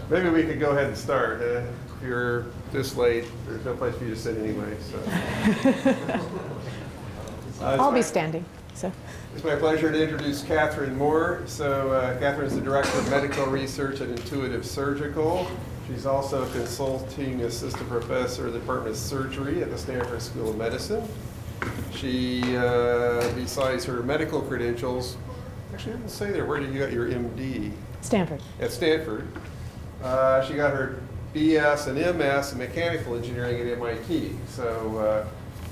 Maybe we could go ahead and start. If you're this late, there's no place for you to sit anyway. So. I'll be standing. So. It's my pleasure to introduce Catharine Mohr. So Catharine is the Director of Medical Research at Intuitive Surgical. She's also a consulting assistant professor of the Department of Surgery at the Stanford School of Medicine. She, besides her medical credentials, actually I didn't say there, where did you get your MD? Stanford. At Stanford. She got her BS and MS in mechanical engineering at MIT. So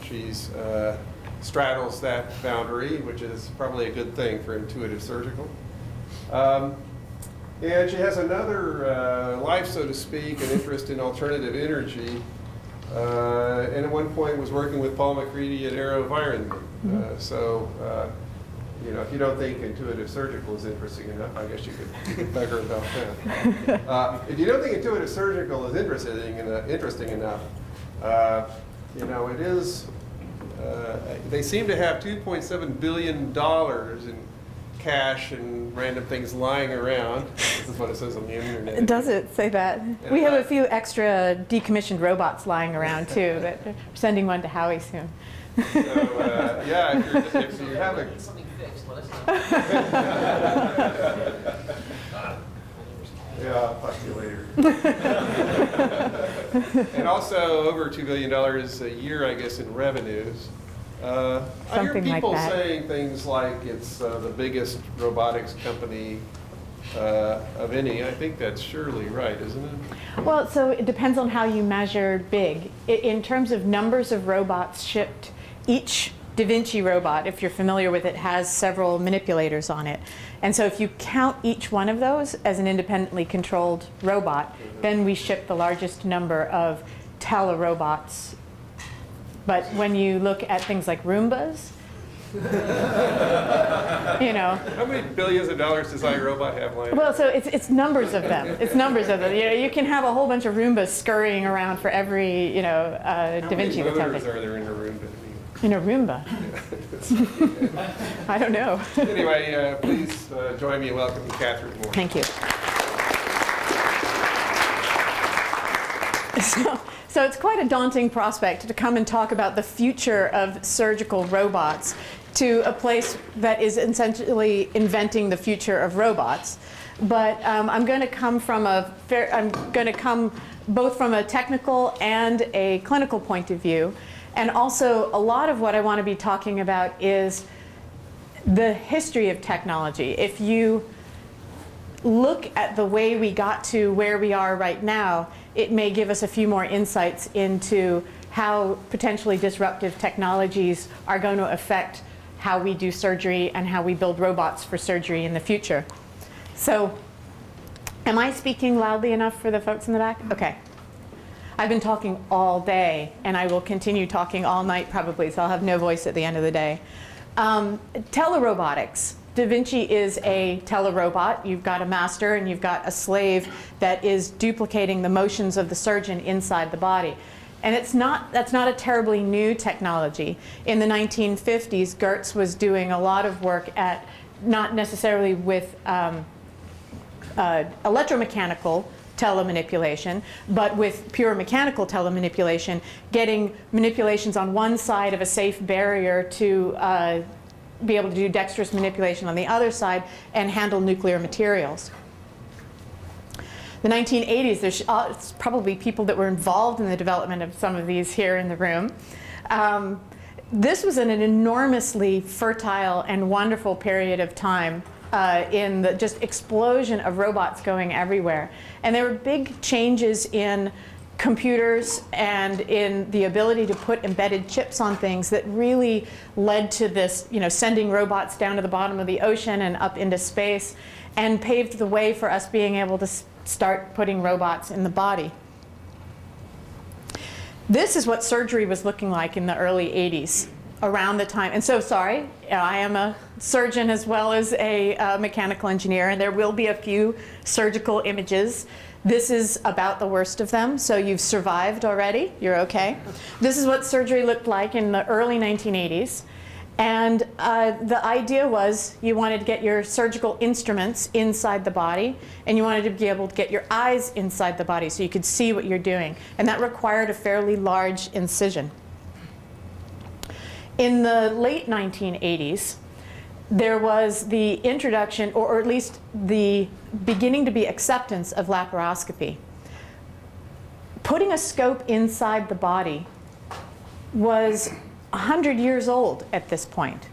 she's straddles that boundary, which is probably a good thing for Intuitive Surgical. And she has another life, so to speak, an interest in alternative energy. And at one point was working with Paul McCready at AeroVironment. You know, if you don't think Intuitive Surgical is interesting enough, I guess you could beg her about that. If you don't think Intuitive Surgical is interesting enough, you know, it is. They seem to have $2.7 billion in cash and random things lying around. This is what it says on the internet. Does it say that? And we have a few extra decommissioned robots lying around too, but we're sending one to Howie soon. So, yeah, if you have a... something fixed, let us know. Yeah, I'll talk to you later. And also over $2 billion a year, I guess, in revenues. I hear people like saying things like it's the biggest robotics company of any. I think that's surely right, isn't it? Well, so it depends on how you measure big. In terms of numbers of robots shipped, each Da Vinci robot, if you're familiar with it, has several manipulators on it. And so if you count each one of those as an independently controlled robot, then we ship the largest number of telerobots. But when you look at things like Roombas, you know. How many billions of dollars does iRobot have lying? Well, so it's numbers of them. It's numbers of them. You know, you can have a whole bunch of Roombas scurrying around for every, you know, Da Vinci that's out there. How many motors are there in a Roomba? In a Roomba? I don't know. Anyway, please join me in welcoming Catharine Mohr. Thank you. So it's quite a daunting prospect to come and talk about the future of surgical robots to a place that is essentially inventing the future of robots. But I'm going to come both from a technical and a clinical point of view. And also, a lot of what I want to be talking about is the history of technology. If you look at the way we got to where we are right now, it may give us a few more insights into how potentially disruptive technologies are going to affect how we do surgery and how we build robots for surgery in the future. So, am I speaking loudly enough for the folks in the back? Okay. I've been talking all day, and I will continue talking all night probably, so I'll have no voice at the end of the day. Telerobotics. Da Vinci is a telerobot. You've got a master and you've got a slave that is duplicating the motions of the surgeon inside the body. And that's not a terribly new technology. In the 1950s, Gertz was doing a lot of work at, not necessarily with electromechanical telemanipulation, but with pure mechanical telemanipulation, getting manipulations on one side of a safe barrier to be able to do dexterous manipulation on the other side and handle nuclear materials. The 1980s, there's probably people that were involved in the development of some of these here in the room. This was an enormously fertile and wonderful period of time in the just explosion of robots going everywhere. And there were big changes in computers and in the ability to put embedded chips on things that really led to this, you know, sending robots down to the bottom of the ocean and up into space, and paved the way for us being able to start putting robots in the body. This is what surgery was looking like in the early 80s. Around the time, and so sorry, I am a surgeon as well as a mechanical engineer, and there will be a few surgical images. This is about the worst of them, so you've survived already, you're okay. This is what surgery looked like in the early 1980s. And the idea was you wanted to get your surgical instruments inside the body, and you wanted to be able to get your eyes inside the body so you could see what you're doing. And that required a fairly large incision. In the late 1980s, there was the introduction, or at least the beginning to be acceptance of laparoscopy. Putting a scope inside the body was 100 years old at this point.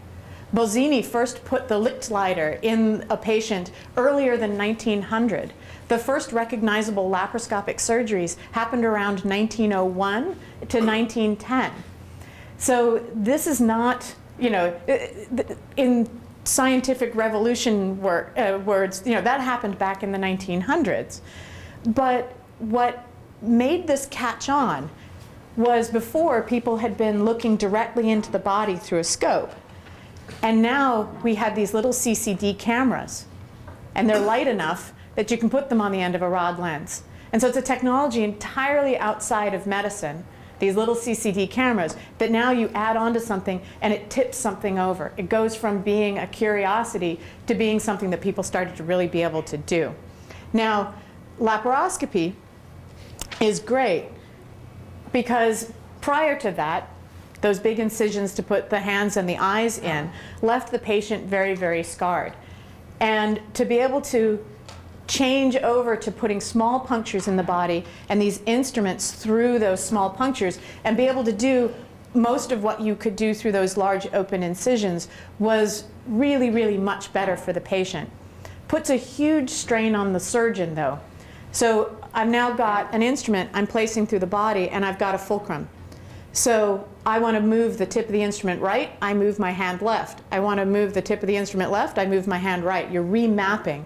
Bolzini first put the Lichtleiter in a patient earlier than 1900. The first recognizable laparoscopic surgeries happened around 1901 to 1910. So this is not, you know, in scientific revolution words, you know, that happened back in the 1900s. But what made this catch on was before people had been looking directly into the body through a scope. And now we have these little CCD cameras. And they're light enough that you can put them on the end of a rod lens. And so it's a technology entirely outside of medicine, these little CCD cameras, that now you add onto something and it tips something over. It goes from being a curiosity to being something that people started to really be able to do. Now, laparoscopy is great because prior to that, those big incisions to put the hands and the eyes in left the patient very, very scarred. And to be able to change over to putting small punctures in the body and these instruments through those small punctures and be able to do most of what you could do through those large open incisions was really, really much better for the patient. Puts a huge strain on the surgeon, though. So I've now got an instrument I'm placing through the body, and I've got a fulcrum. So I want to move the tip of the instrument right, I move my hand left. I want to move the tip of the instrument left, I move my hand right. You're remapping.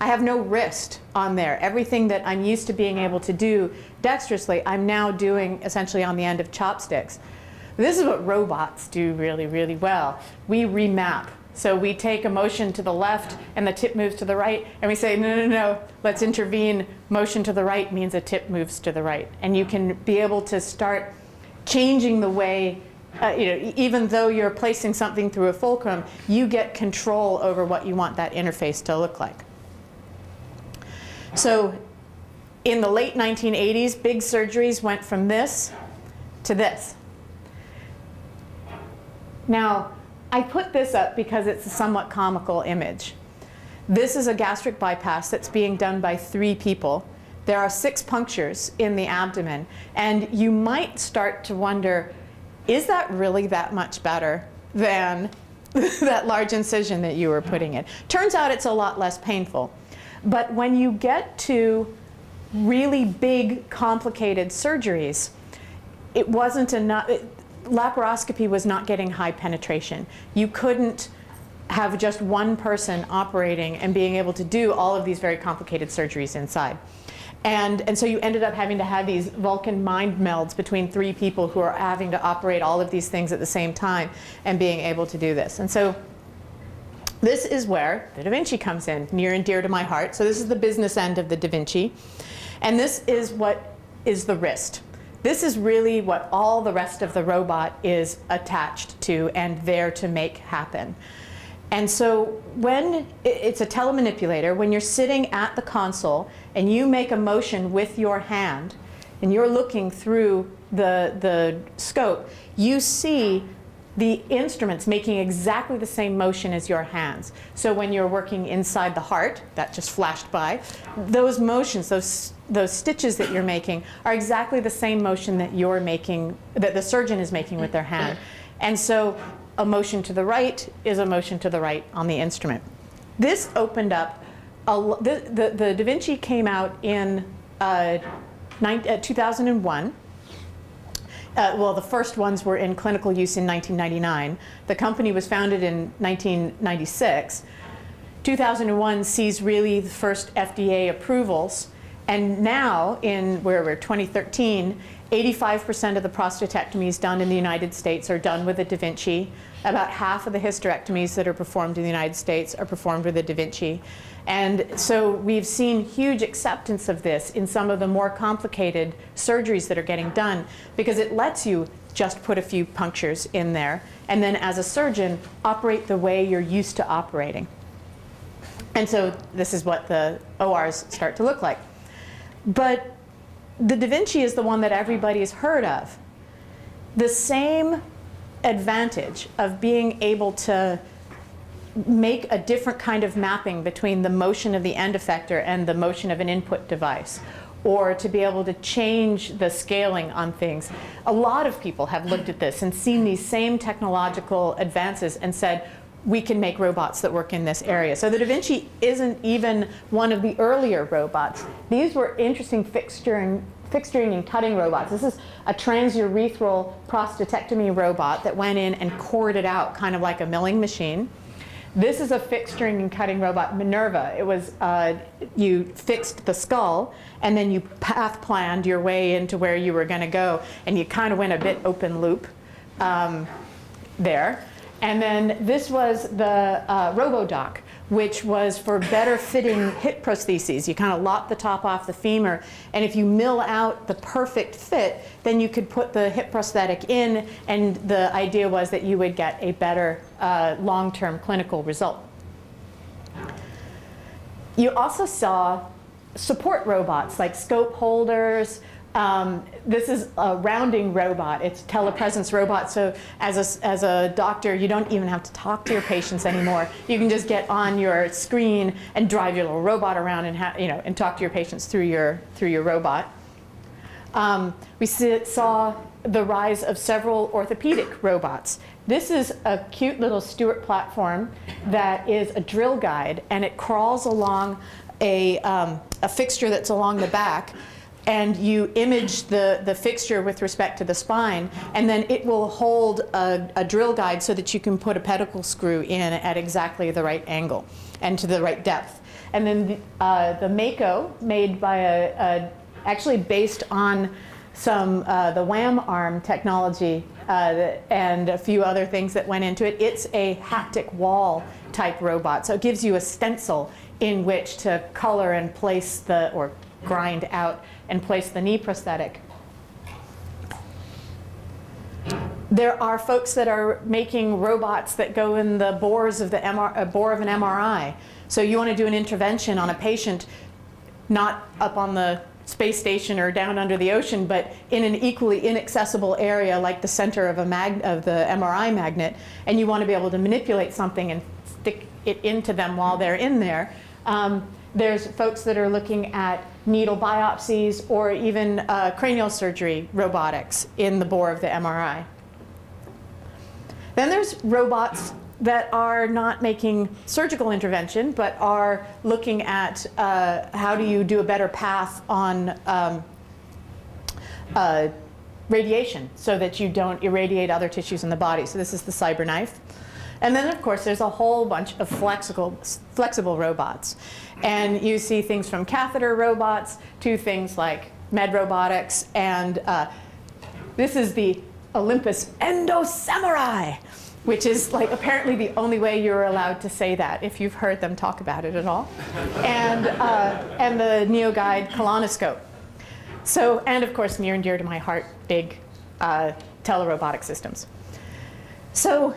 I have no wrist on there. Everything that I'm used to being able to do dexterously, I'm now doing essentially on the end of chopsticks. This is what robots do really, really well. We remap. So we take a motion to the left and the tip moves to the right, and we say, no, no, no, let's intervene. Motion to the right means a tip moves to the right. And you can be able to start changing the way, you know, even though you're placing something through a fulcrum, you get control over what you want that interface to look like. So in the late 1980s, big surgeries went from this to this. Now, I put this up because it's a somewhat comical image. This is a gastric bypass that's being done by 3 people. There are 6 punctures in the abdomen, and you might start to wonder, is that really that much better than that large incision that you were putting in? Turns out it's a lot less painful. But when you get to really big, complicated surgeries, it wasn't enough. Laparoscopy was not getting high penetration. You couldn't have just one person operating and being able to do all of these very complicated surgeries inside. And so you ended up having to have these Vulcan mind melds between 3 people who are having to operate all of these things at the same time and being able to do this. And so this is where the Da Vinci comes in, near and dear to my heart. So this is the business end of the Da Vinci. And this is what is the wrist. This is really what all the rest of the robot is attached to and there to make happen. And so when it's a telemanipulator, when you're sitting at the console and you make a motion with your hand and you're looking through the scope, you see the instruments making exactly the same motion as your hands. So when you're working inside the heart, that just flashed by, those motions, those stitches that you're making are exactly the same motion that you're making, that the surgeon is making with their hand. And so a motion to the right is a motion to the right on the instrument. This opened up, the Da Vinci came out in 2001. Well, the first ones were in clinical use in 1999. The company was founded in 1996. 2001 sees really the first FDA approvals. And now, in where we're 2013, 85% of the prostatectomies done in the United States are done with a Da Vinci. About half of the hysterectomies that are performed in the United States are performed with a Da Vinci. And so we've seen huge acceptance of this in some of the more complicated surgeries that are getting done, because it lets you just put a few punctures in there, and then as a surgeon, operate the way you're used to operating. And so this is what the ORs start to look like. But the Da Vinci is the one that everybody's heard of. The same advantage of being able to make a different kind of mapping between the motion of the end effector and the motion of an input device, or to be able to change the scaling on things. A lot of people have looked at this and seen these same technological advances and said, we can make robots that work in this area. So the Da Vinci isn't even one of the earlier robots. These were interesting fixturing and cutting robots. This is a transurethral prostatectomy robot that went in and cored it out, kind of like a milling machine. This is a fixturing and cutting robot, Minerva. It was, you fixed the skull, and then you path planned your way into where you were going to go, and you kind of went a bit open loop there. And then this was the Robotic, which was for better fitting hip prostheses. You kind of lop the top off the femur, and if you mill out the perfect fit, then you could put the hip prosthetic in, and the idea was that you would get a better long-term clinical result. You also saw support robots like scope holders. This is a rounding robot. It's a telepresence robot. So as a doctor, you don't even have to talk to your patients anymore. You can just get on your screen and drive your little robot around and and talk to your patients through your robot. We saw the rise of several orthopedic robots. This is a cute little Stewart platform that is a drill guide, and it crawls along a fixture that's along the back. And you image the fixture with respect to the spine, and then it will hold a drill guide so that you can put a pedicle screw in at exactly the right angle and to the right depth. And then the Mako, made by actually based on some the WAM arm technology and a few other things that went into it. It's a haptic wall type robot, so it gives you a stencil in which to color and place or grind out and place the knee prosthetic. There are folks that are making robots that go in the bores of bore of an MRI. So you want to do an intervention on a patient, not up on the space station or down under the ocean, but in an equally inaccessible area like the center of the MRI magnet, and you want to be able to manipulate something and stick it into them while they're in there. There's folks that are looking at needle biopsies or even cranial surgery robotics in the bore of the MRI. Then there's robots that are not making surgical intervention, but are looking at how do you do a better path on radiation so that you don't irradiate other tissues in the body. So this is the cyberknife. And then, of course, there's a whole bunch of flexible robots. And you see things from catheter robots to things like med robotics. And this is the Olympus Endo Samurai, which is like apparently the only way you're allowed to say that if you've heard them talk about it at all. And the NeoGuide colonoscope. So, and of course, near and dear to my heart, big telerobotic systems. So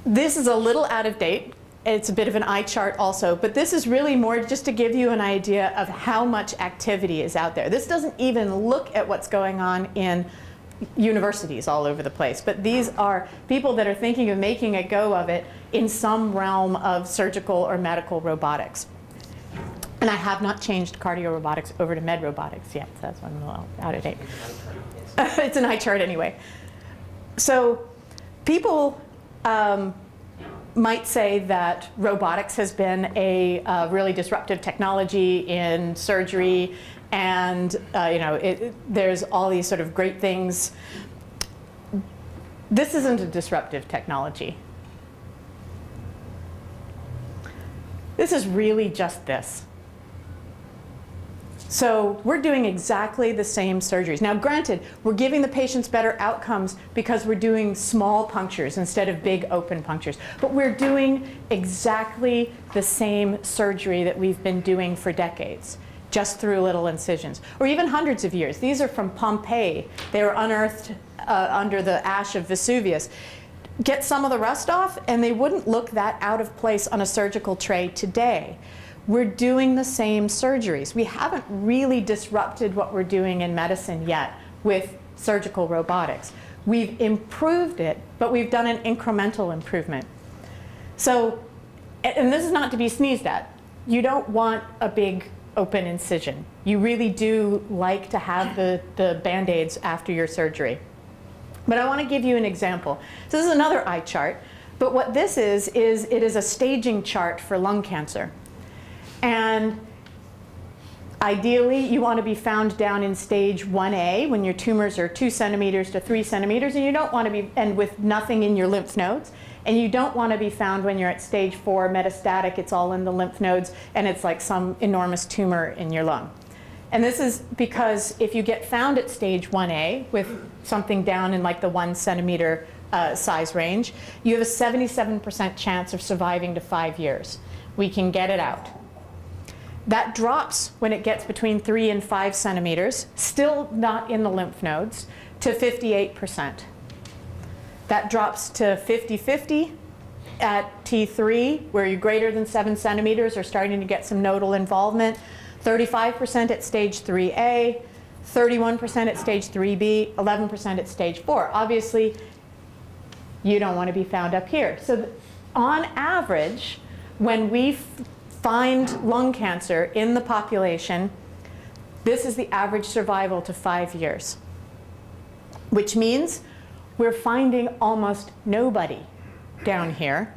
this is a little out of date. It's a bit of an eye chart also, but this is really more just to give you an idea of how much activity is out there. This doesn't even look at what's going on in universities all over the place, but these are people that are thinking of making a go of it in some realm of surgical or medical robotics. And I have not changed cardio robotics over to med robotics yet, so that's why I'm a little out of date. It's an eye chart anyway. So people might say that robotics has been a really disruptive technology in surgery, and there's all these sort of great things. This isn't a disruptive technology. This is really just this. So we're doing exactly the same surgeries. Now granted, we're giving the patients better outcomes because we're doing small punctures instead of big open punctures. But we're doing exactly the same surgery that we've been doing for decades. just through little incisions, or even hundreds of years. These are from Pompeii. They were unearthed under the ash of Vesuvius. Get some of the rust off, and they wouldn't look that out of place on a surgical tray today. We're doing the same surgeries. We haven't really disrupted what we're doing in medicine yet with surgical robotics. We've improved it, but we've done an incremental improvement. So, and this is not to be sneezed at. You don't want a big open incision. You really do like to have the Band-Aids after your surgery. But I want to give you an example. So this is another eye chart, but what this is it is a staging chart for lung cancer. And ideally, you want to be found down in stage 1A when your tumors are 2 centimeters to 3 centimeters, and you don't want to be, and with nothing in your lymph nodes. And you don't want to be found when you're at stage 4, metastatic, it's all in the lymph nodes, and it's like some enormous tumor in your lung. And this is because if you get found at stage 1A with something down in like the 1 centimeter size range, you have a 77% chance of surviving to 5 years. We can get it out. That drops when it gets between 3 and 5 centimeters, still not in the lymph nodes, to 58%. That drops to 50-50 at T3, where you're greater than 7 centimeters or starting to get some nodal involvement, 35% at stage 3A, 31% at stage 3B, 11% at stage 4. Obviously, you don't want to be found up here. So on average, when we find lung cancer in the population, this is the average survival to 5 years, which means we're finding almost nobody down here,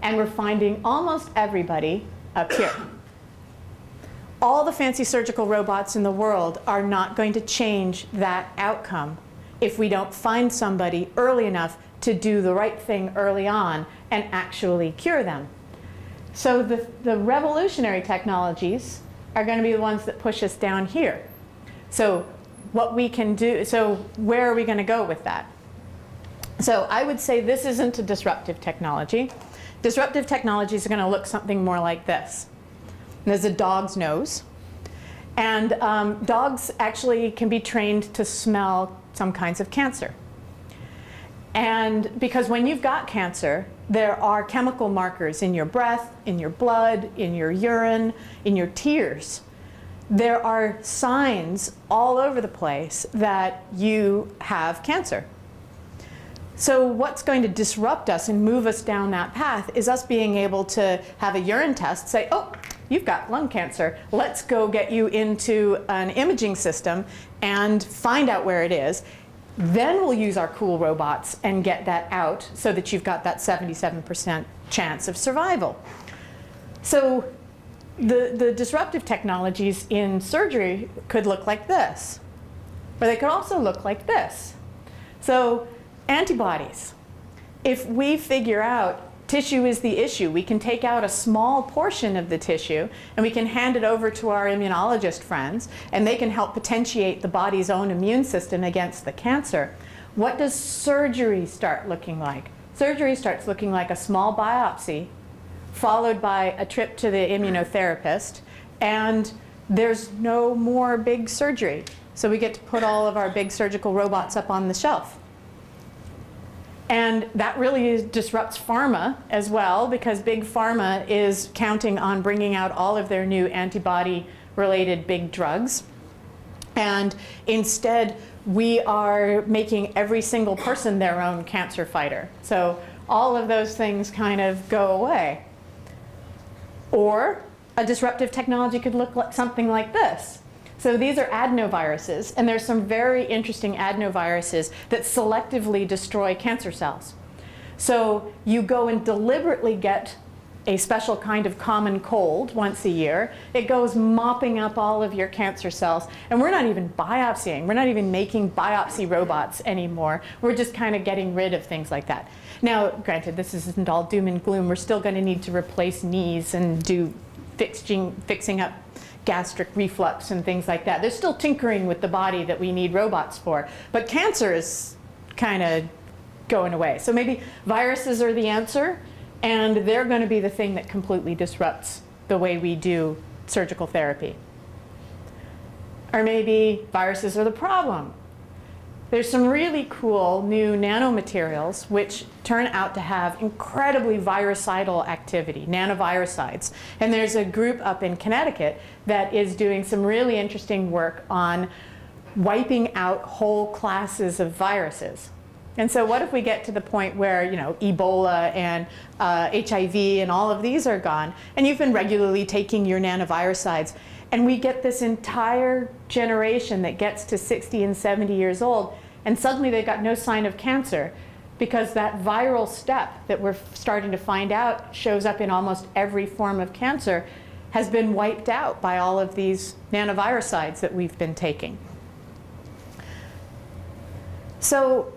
and we're finding almost everybody up here. All the fancy surgical robots in the world are not going to change that outcome if we don't find somebody early enough to do the right thing early on and actually cure them. So the revolutionary technologies are going to be the ones that push us down here. So what we can do, so where are we going to go with that? So I would say this isn't a disruptive technology. Disruptive technologies are going to look something more like this. There's a dog's nose. And dogs actually can be trained to smell some kinds of cancer. And because when you've got cancer, there are chemical markers in your breath, in your blood, in your urine, in your tears. There are signs all over the place that you have cancer. So what's going to disrupt us and move us down that path is us being able to have a urine test, say, oh, you've got lung cancer. Let's go get you into an imaging system and find out where it is. Then we'll use our cool robots and get that out so that you've got that 77% chance of survival. So the disruptive technologies in surgery could look like this, or they could also look like this. So antibodies. If we figure out tissue is the issue, we can take out a small portion of the tissue and we can hand it over to our immunologist friends, and they can help potentiate the body's own immune system against the cancer. What does surgery start looking like? Surgery starts looking like a small biopsy followed by a trip to the immunotherapist, and there's no more big surgery. So we get to put all of our big surgical robots up on the shelf. And that really disrupts pharma as well, because big pharma is counting on bringing out all of their new antibody-related big drugs. And instead, we are making every single person their own cancer fighter. So all of those things kind of go away. Or a disruptive technology could look like something like this. So these are adenoviruses, and there's some very interesting adenoviruses that selectively destroy cancer cells. So you go and deliberately get a special kind of common cold once a year. It goes mopping up all of your cancer cells, and we're not even biopsying. We're not even making biopsy robots anymore. We're just kind of getting rid of things like that. Now, granted, this isn't all doom and gloom. We're still going to need to replace knees and do fixing up gastric reflux and things like that. There's still tinkering with the body that we need robots for, but cancer is kind of going away. So maybe viruses are the answer, and they're going to be the thing that completely disrupts the way we do surgical therapy. Or maybe viruses are the problem. There's some really cool new nanomaterials which turn out to have incredibly virucidal activity, nanovirusides. And there's a group up in Connecticut that is doing some really interesting work on wiping out whole classes of viruses. And so what if we get to the point where, you know, Ebola and HIV and all of these are gone, and you've been regularly taking your nanovirusides, and we get this entire generation that gets to 60 and 70 years old, and suddenly they've got no sign of cancer because that viral step that we're starting to find out shows up in almost every form of cancer has been wiped out by all of these nanovirusides that we've been taking. So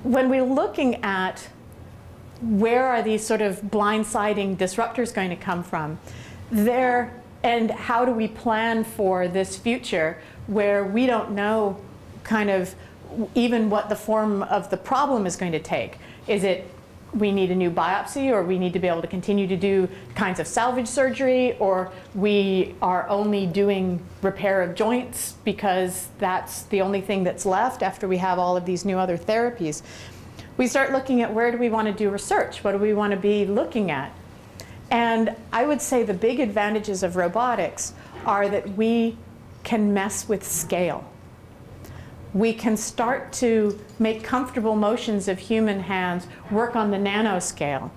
when we're looking at where are these sort of blindsiding disruptors going to come from, and how do we plan for this future where we don't know kind of even what the form of the problem is going to take? Is it we need a new biopsy, or we need to be able to continue to do kinds of salvage surgery, or we are only doing repair of joints because that's the only thing that's left after we have all of these new other therapies? We start looking at where do we want to do research? What do we want to be looking at? And I would say the big advantages of robotics are that we can mess with scale. We can start to make comfortable motions of human hands work on the nanoscale.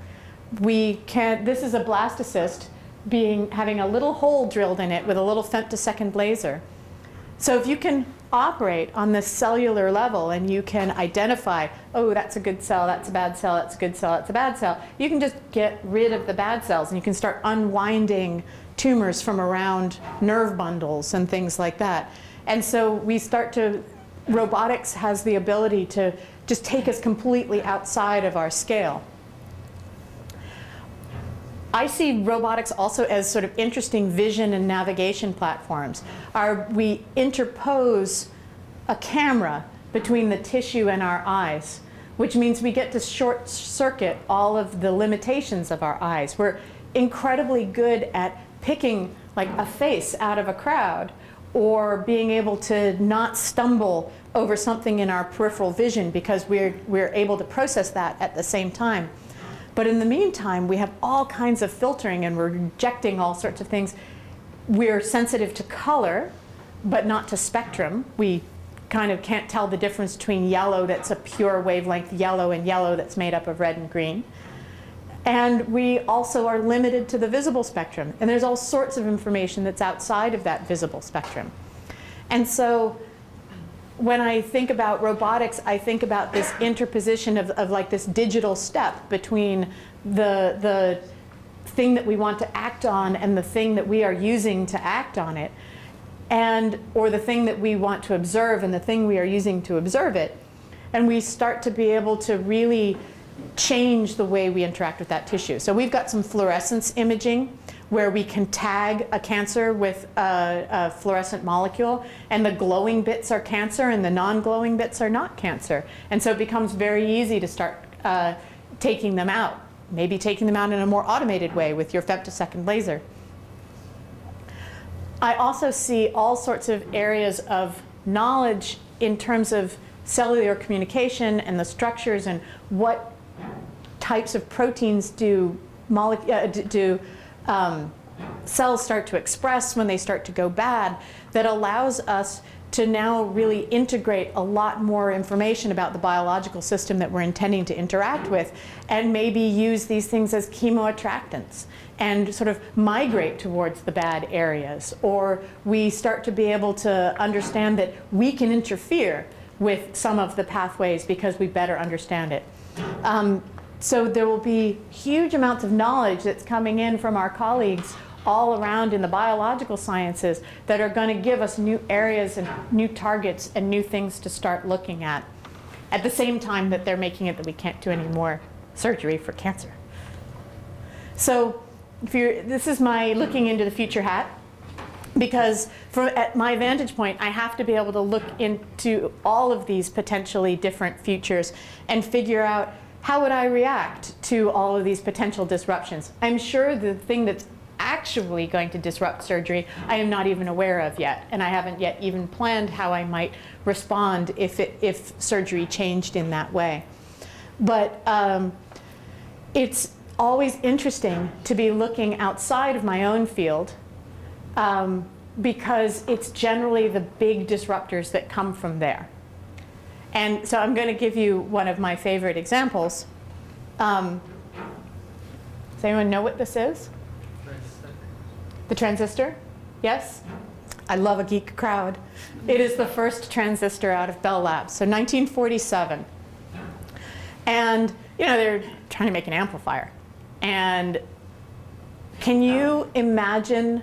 This is a blastocyst having a little hole drilled in it with a little femtosecond laser. So if you can operate on this cellular level and you can identify, oh, that's a good cell, that's a bad cell, that's a good cell, that's a bad cell, you can just get rid of the bad cells and you can start unwinding tumors from around nerve bundles and things like that. And so robotics has the ability to just take us completely outside of our scale. I see robotics also as sort of interesting vision and navigation platforms. We interpose a camera between the tissue and our eyes, which means we get to short circuit all of the limitations of our eyes. We're incredibly good at picking like a face out of a crowd, or being able to not stumble over something in our peripheral vision because we're able to process that at the same time. But in the meantime, we have all kinds of filtering and we're rejecting all sorts of things. We're sensitive to color, but not to spectrum. We kind of can't tell the difference between yellow that's a pure wavelength yellow and yellow that's made up of red and green. And we also are limited to the visible spectrum. And there's all sorts of information that's outside of that visible spectrum. And so when I think about robotics, I think about this interposition of like this digital step between the thing that we want to act on and the thing that we are using to act on it, or the thing that we want to observe and the thing we are using to observe it. And we start to be able to really change the way we interact with that tissue. So we've got some fluorescence imaging where we can tag a cancer with a fluorescent molecule, and the glowing bits are cancer and the non-glowing bits are not cancer. And so it becomes very easy to start taking them out, maybe taking them out in a more automated way with your femtosecond laser. I also see all sorts of areas of knowledge in terms of cellular communication and the structures and what types of proteins do cells start to express when they start to go bad, that allows us to now really integrate a lot more information about the biological system that we're intending to interact with, and maybe use these things as chemoattractants and sort of migrate towards the bad areas. Or we start to be able to understand that we can interfere with some of the pathways because we better understand it. So there will be huge amounts of knowledge that's coming in from our colleagues all around in the biological sciences that are going to give us new areas and new targets and new things to start looking at the same time that they're making it that we can't do any more surgery for cancer. So this is my looking into the future hat, because at my vantage point, I have to be able to look into all of these potentially different futures and figure out how would I react to all of these potential disruptions. I'm sure the thing that's actually going to disrupt surgery, I am not even aware of yet. And I haven't yet even planned how I might respond if surgery changed in that way. But it's always interesting to be looking outside of my own field because it's generally the big disruptors that come from there. And so I'm going to give you one of my favorite examples. Does anyone know what this is? The transistor? Yes? I love a geek crowd. It is the first transistor out of Bell Labs, so 1947. And they're trying to make an amplifier. And can you imagine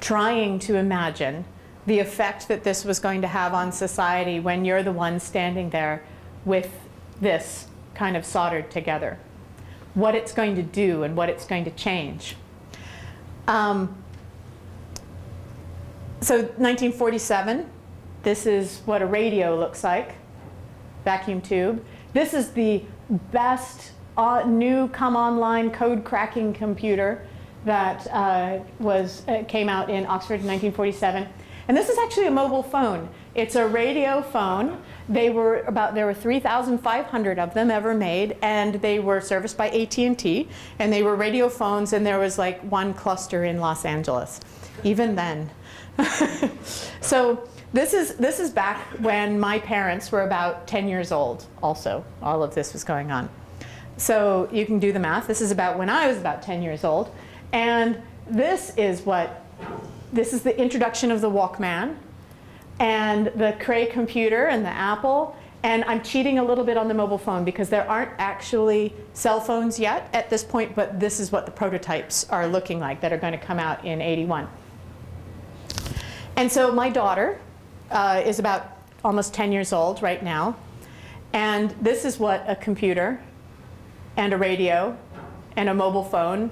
trying to imagine the effect that this was going to have on society when you're the one standing there with this kind of soldered together? What it's going to do and what it's going to change. So 1947, this is what a radio looks like, vacuum tube. This is the best new come online code cracking computer that came out in Oxford in 1947. And this is actually a mobile phone. It's a radio phone. There were 3,500 of them ever made, and they were serviced by AT&T, and they were radio phones, and there was like one cluster in Los Angeles, even then. So this is back when my parents were about 10 years old also. All of this was going on. So you can do the math. This is about when I was about 10 years old. And this is the introduction of the Walkman and the Cray computer and the Apple. And I'm cheating a little bit on the mobile phone because there aren't actually cell phones yet at this point, but this is what the prototypes are looking like that are going to come out in '81. And so my daughter is about almost 10 years old right now. And this is what a computer and a radio and a mobile phone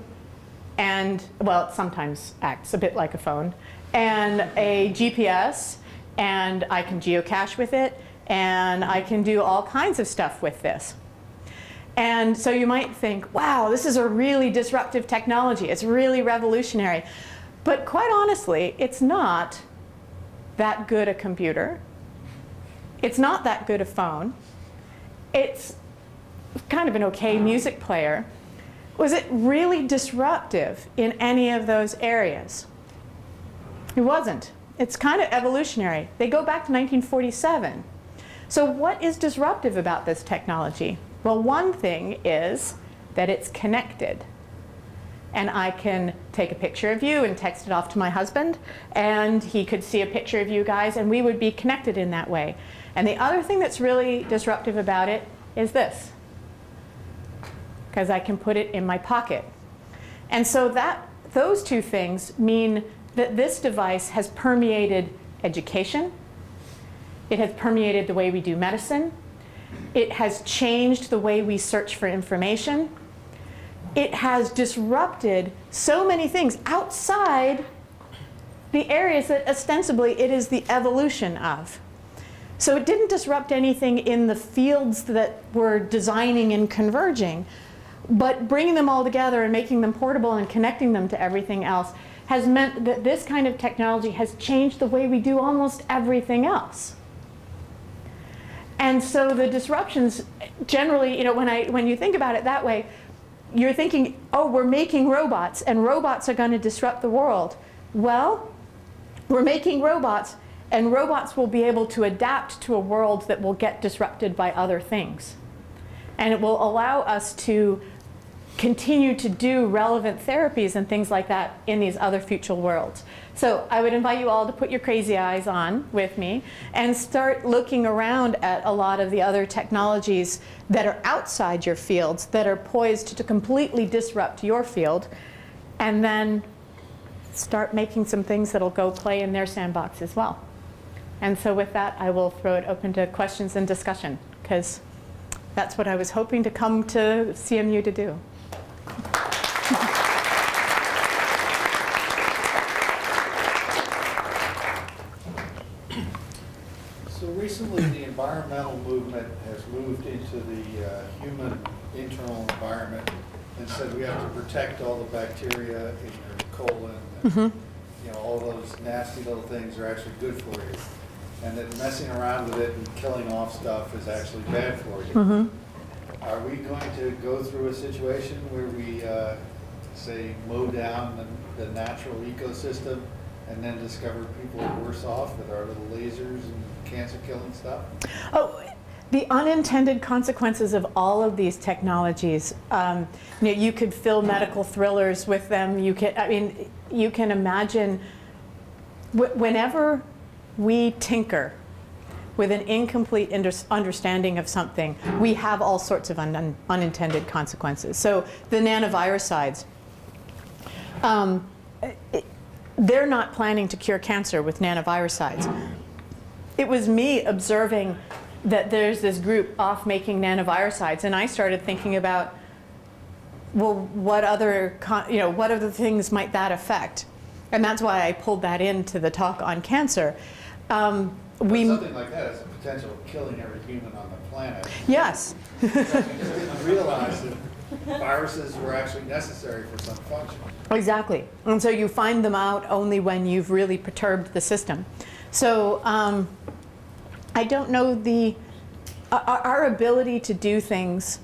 and, well, it sometimes acts a bit like a phone, and a GPS, and I can geocache with it, and I can do all kinds of stuff with this. And so you might think, wow, this is a really disruptive technology. It's really revolutionary. But quite honestly, it's not that good a computer. It's not that good a phone. It's kind of an okay music player. Was it really disruptive in any of those areas? It wasn't. It's kind of evolutionary. They go back to 1947. So what is disruptive about this technology? Well, one thing is that it's connected. And I can take a picture of you and text it off to my husband, and he could see a picture of you guys, and we would be connected in that way. And the other thing that's really disruptive about it is this, because I can put it in my pocket. And so those two things mean that this device has permeated education. It has permeated the way we do medicine. It has changed the way we search for information. It has disrupted so many things outside the areas that ostensibly it is the evolution of. So it didn't disrupt anything in the fields that we're designing and converging, but bringing them all together and making them portable and connecting them to everything else has meant that this kind of technology has changed the way we do almost everything else. And so the disruptions generally, when you think about it that way, you're thinking, oh, we're making robots, and robots are going to disrupt the world. Well, we're making robots, and robots will be able to adapt to a world that will get disrupted by other things. And it will allow us to continue to do relevant therapies and things like that in these other future worlds. So I would invite you all to put your crazy eyes on with me and start looking around at a lot of the other technologies that are outside your fields, that are poised to completely disrupt your field, and then start making some things that'll go play in their sandbox as well. And so with that, I will throw it open to questions and discussion, because that's what I was hoping to come to CMU to do. So recently the environmental movement has moved into the human internal environment and said we have to protect all the bacteria in your colon. Mm-hmm. And, you know, all those nasty little things are actually good for you. And that messing around with it and killing off stuff is actually bad for you. Mm-hmm. Are we going to go through a situation where we, say, mow down the natural ecosystem and then discover people are worse off with our little lasers and cancer-killing stuff? Oh, the unintended consequences of all of these technologies. You know, you could fill medical thrillers with them. You can, I mean, you can imagine whenever we tinker with an incomplete understanding of something, we have all sorts of unintended consequences. So the nanovirusides, they're not planning to cure cancer with nanovirusides. It was me observing that there's this group off making nanovirusides, and I started thinking about, well, what other things might that affect? And that's why I pulled that into the talk on cancer. Something like that has the potential of killing every human on the planet. Yes. I just didn't realize that viruses were actually necessary for some function. Exactly. And so you find them out only when you've really perturbed the system. So I don't know, our ability to do things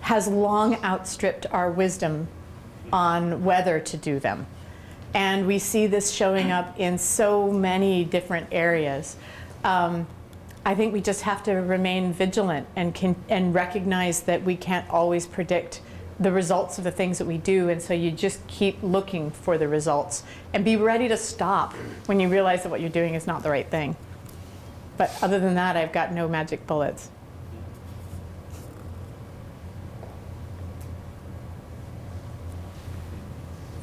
has long outstripped our wisdom on whether to do them. And we see this showing up in so many different areas. I think we just have to remain vigilant and recognize that we can't always predict the results of the things that we do, and so you just keep looking for the results and be ready to stop when you realize that what you're doing is not the right thing. But other than that, I've got no magic bullets.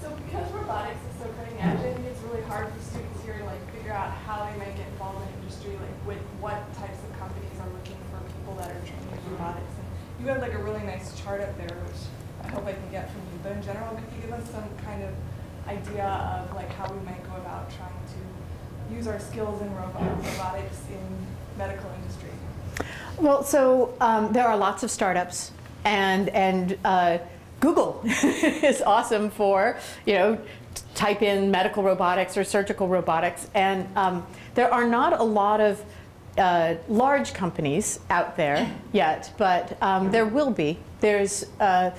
So because robotics is so cutting edge, I think it's really hard for students here to like figure out how they might get involved in industry, like with what types of companies are looking for people that are trained in robotics. And you have like a really nice chart up there, which I hope I can get from you. But in general, could you give us some kind of idea of like how we might go about trying to use our skills in robotics in medical industry? Well, so there are lots of startups, and Google is awesome for, you know, type in medical robotics or surgical robotics, and there are not a lot of large companies out there yet, but there will be. There's a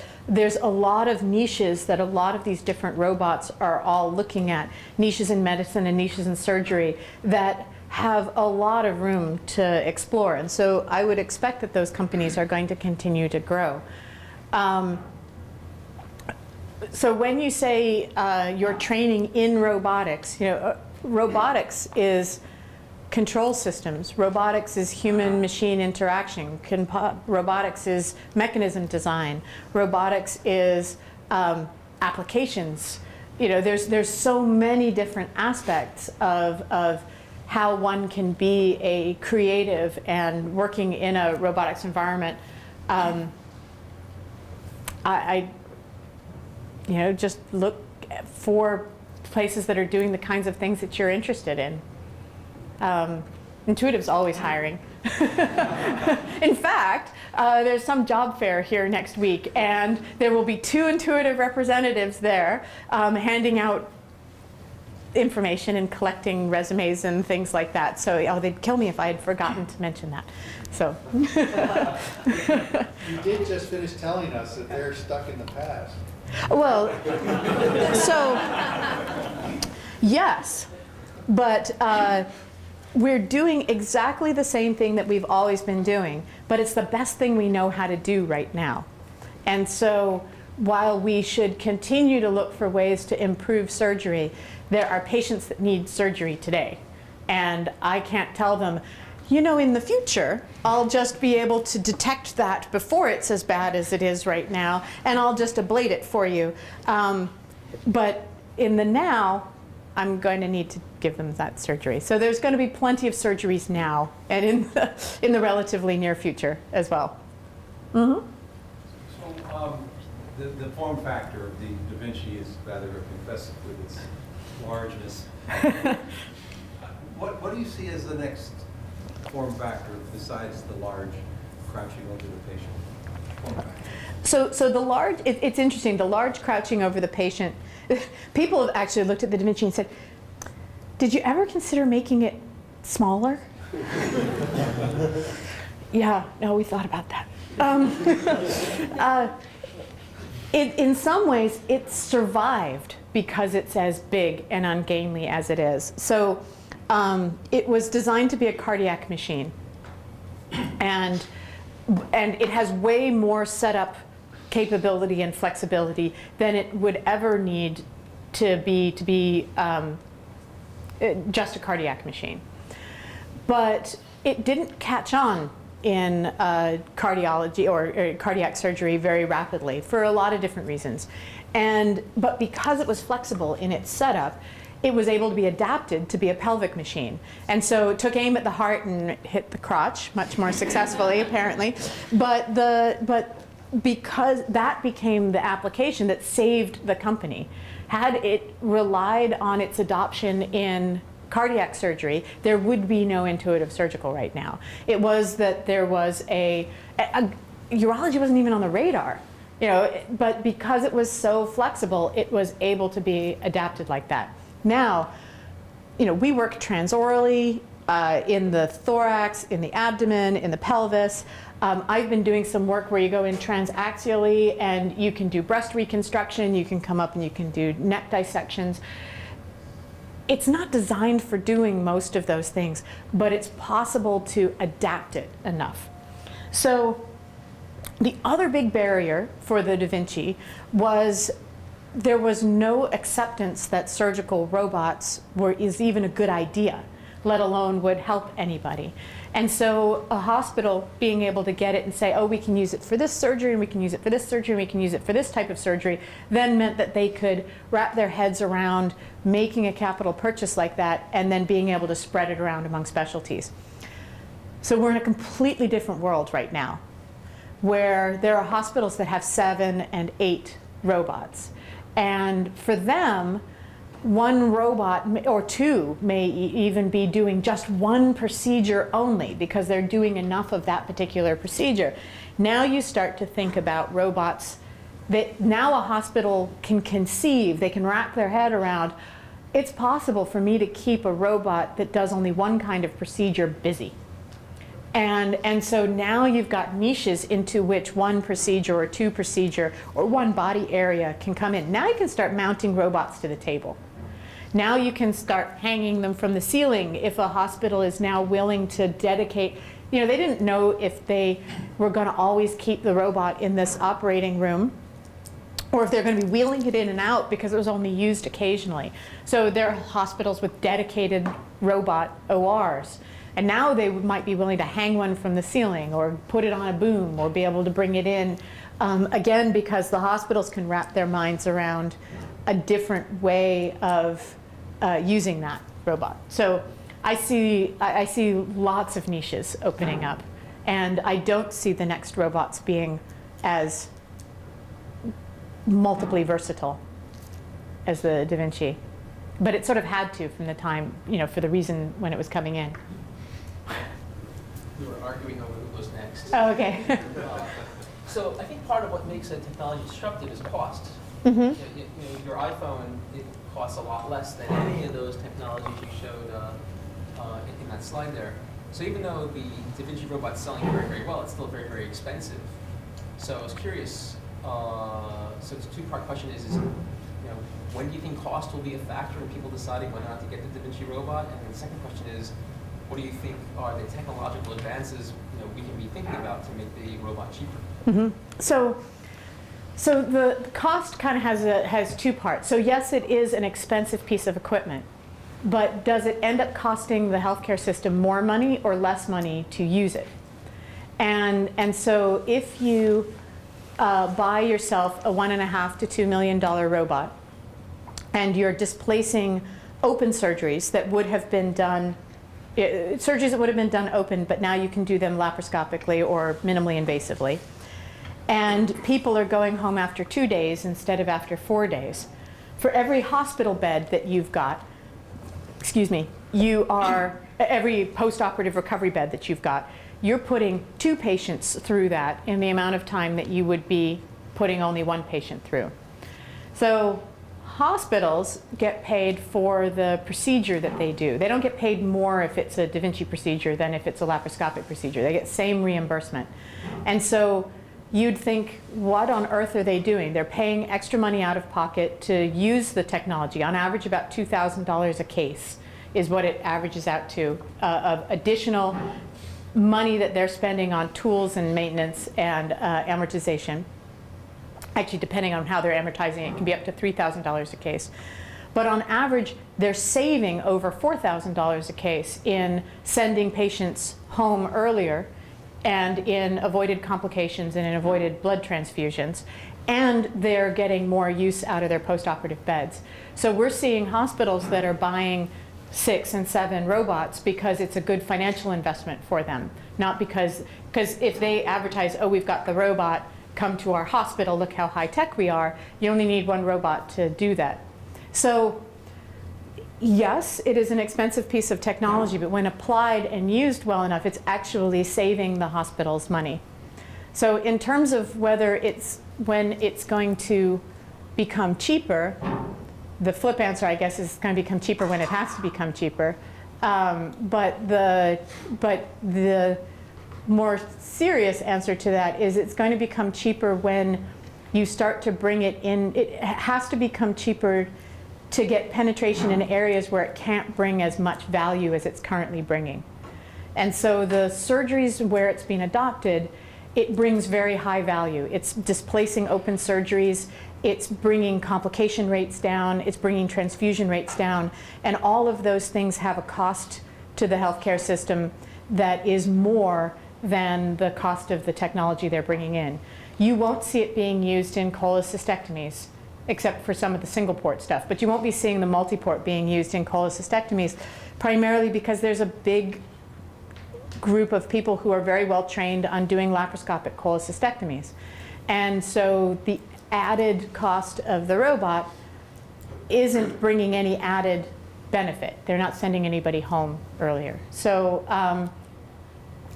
lot of niches that a lot of these different robots are all looking at, niches in medicine and niches in surgery that have a lot of room to explore. And so I would expect that those companies are going to continue to grow. So when you say you're training in robotics, you know, robotics is control systems. Robotics is human-machine interaction. Robotics is mechanism design. Robotics is applications. You know, there's so many different aspects of how one can be a creative and working in a robotics environment. I you know, just look for places that are doing the kinds of things that you're interested in. Intuitive's always hiring. In fact, there's some job fair here next week, and there will be 2 Intuitive representatives there handing out information and collecting resumes and things like that. So, oh, they'd kill me if I had forgotten to mention that. So. You did just finish telling us that they're stuck in the past. Well, so, yes, but we're doing exactly the same thing that we've always been doing, but it's the best thing we know how to do right now. And so while we should continue to look for ways to improve surgery, there are patients that need surgery today. And I can't tell them, you know, in the future, I'll just be able to detect that before it's as bad as it is right now, and I'll just ablate it for you. But in the now, I'm going to need to give them that surgery. So there's going to be plenty of surgeries now and in the relatively near future as well. Mm-hmm. So the form factor of the Da Vinci is rather confessive with its largeness. What do you see as the next form factor besides the large crouching over the patient? So the large, it's interesting, the large crouching over the patient, people have actually looked at the Da Vinci and said, did you ever consider making it smaller? Yeah, no, we thought about that. In some ways, it survived because it's as big and ungainly as it is. So it was designed to be a cardiac machine. And it has way more setup capability and flexibility than it would ever need to be just a cardiac machine. But it didn't catch on in cardiology or cardiac surgery very rapidly for a lot of different reasons. But because it was flexible in its setup, it was able to be adapted to be a pelvic machine. And so it took aim at the heart and hit the crotch much more successfully, apparently. But because that became the application that saved the company. Had it relied on its adoption in cardiac surgery, there would be no intuitive surgical right now. It was that there was urology wasn't even on the radar, but because it was so flexible, it was able to be adapted like that. Now, we work transorally in the thorax, in the abdomen, in the pelvis. I've been doing some work where you go in transaxially and you can do breast reconstruction, you can come up and you can do neck dissections. It's not designed for doing most of those things, but it's possible to adapt it enough. So the other big barrier for the Da Vinci was there was no acceptance that surgical robots is even a good idea, let alone would help anybody. And so a hospital being able to get it and say, oh, we can use it for this surgery, and we can use it for this surgery, and we can use it for this type of surgery, then meant that they could wrap their heads around making a capital purchase like that and then being able to spread it around among specialties. So we're in a completely different world right now, where there are hospitals that have 7 and 8 robots. And for them, one robot or 2 may even be doing just one procedure only because they're doing enough of that particular procedure. Now you start to think about robots that now a hospital can conceive, they can wrap their head around. It's possible for me to keep a robot that does only one kind of procedure busy. And so now you've got niches into which one procedure or 2 procedure or one body area can come in. Now you can start mounting robots to the table. Now you can start hanging them from the ceiling if a hospital is now willing to dedicate. They didn't know if they were going to always keep the robot in this operating room or if they're going to be wheeling it in and out because it was only used occasionally. So there are hospitals with dedicated robot ORs. And now they might be willing to hang one from the ceiling or put it on a boom or be able to bring it in, again, because the hospitals can wrap their minds around a different way of using that robot. So I see lots of niches opening up, and I don't see the next robots being as multiply versatile as the Da Vinci. But it sort of had to from the time, for the reason when it was coming in. We were arguing over who was next. Oh, okay. So I think part of what makes a technology disruptive is cost. Mm-hmm. Your iPhone, it costs a lot less than any of those technologies you showed in that slide there. So even though the Da Vinci robot's selling very, very well, it's still very, very expensive. So I was curious, so the 2-part question is when do you think cost will be a factor in people deciding whether or not to get the Da Vinci robot? And then the second question is, what do you think are the technological advances we can be thinking about to make the robot cheaper? Mm-hmm. So the cost kind of has 2 parts. So yes, it is an expensive piece of equipment, but does it end up costing the healthcare system more money or less money to use it? And so if you buy yourself a $1.5 to $2 million robot, and you're displacing open surgeries that would have been done, surgeries that would have been done open, but now you can do them laparoscopically or minimally invasively. And people are going home after 2 days instead of after 4 days. For every hospital bed that you've got, every post-operative recovery bed that you've got, you're putting 2 patients through that in the amount of time that you would be putting only 1 patient through. So hospitals get paid for the procedure that they do. They don't get paid more if it's a Da Vinci procedure than if it's a laparoscopic procedure. They get same reimbursement. And so you'd think, what on earth are they doing? They're paying extra money out of pocket to use the technology. On average, about $2,000 a case is what it averages out to of additional money that they're spending on tools and maintenance and amortization. Actually, depending on how they're amortizing, it can be up to $3,000 a case. But on average, they're saving over $4,000 a case in sending patients home earlier and in avoided complications and in avoided blood transfusions. And they're getting more use out of their postoperative beds. So we're seeing hospitals that are buying 6 and 7 robots because it's a good financial investment for them. Not because if they advertise, oh, we've got the robot, come to our hospital, look how high tech we are, you only need 1 robot to do that. So yes, it is an expensive piece of technology, but when applied and used well enough, it's actually saving the hospitals money. So in terms of when it's going to become cheaper, the flip answer, I guess, is going to become cheaper when it has to become cheaper. But the more serious answer to that is it's going to become cheaper when you start to bring it in. It has to become cheaper to get penetration in areas where it can't bring as much value as it's currently bringing. And so the surgeries where it's been adopted, it brings very high value. It's displacing open surgeries. It's bringing complication rates down. It's bringing transfusion rates down. And all of those things have a cost to the healthcare system that is more than the cost of the technology they're bringing in. You won't see it being used in cholecystectomies, except for some of the single port stuff. But you won't be seeing the multi-port being used in cholecystectomies, primarily because there's a big group of people who are very well trained on doing laparoscopic cholecystectomies. And so the added cost of the robot isn't bringing any added benefit. They're not sending anybody home earlier. So,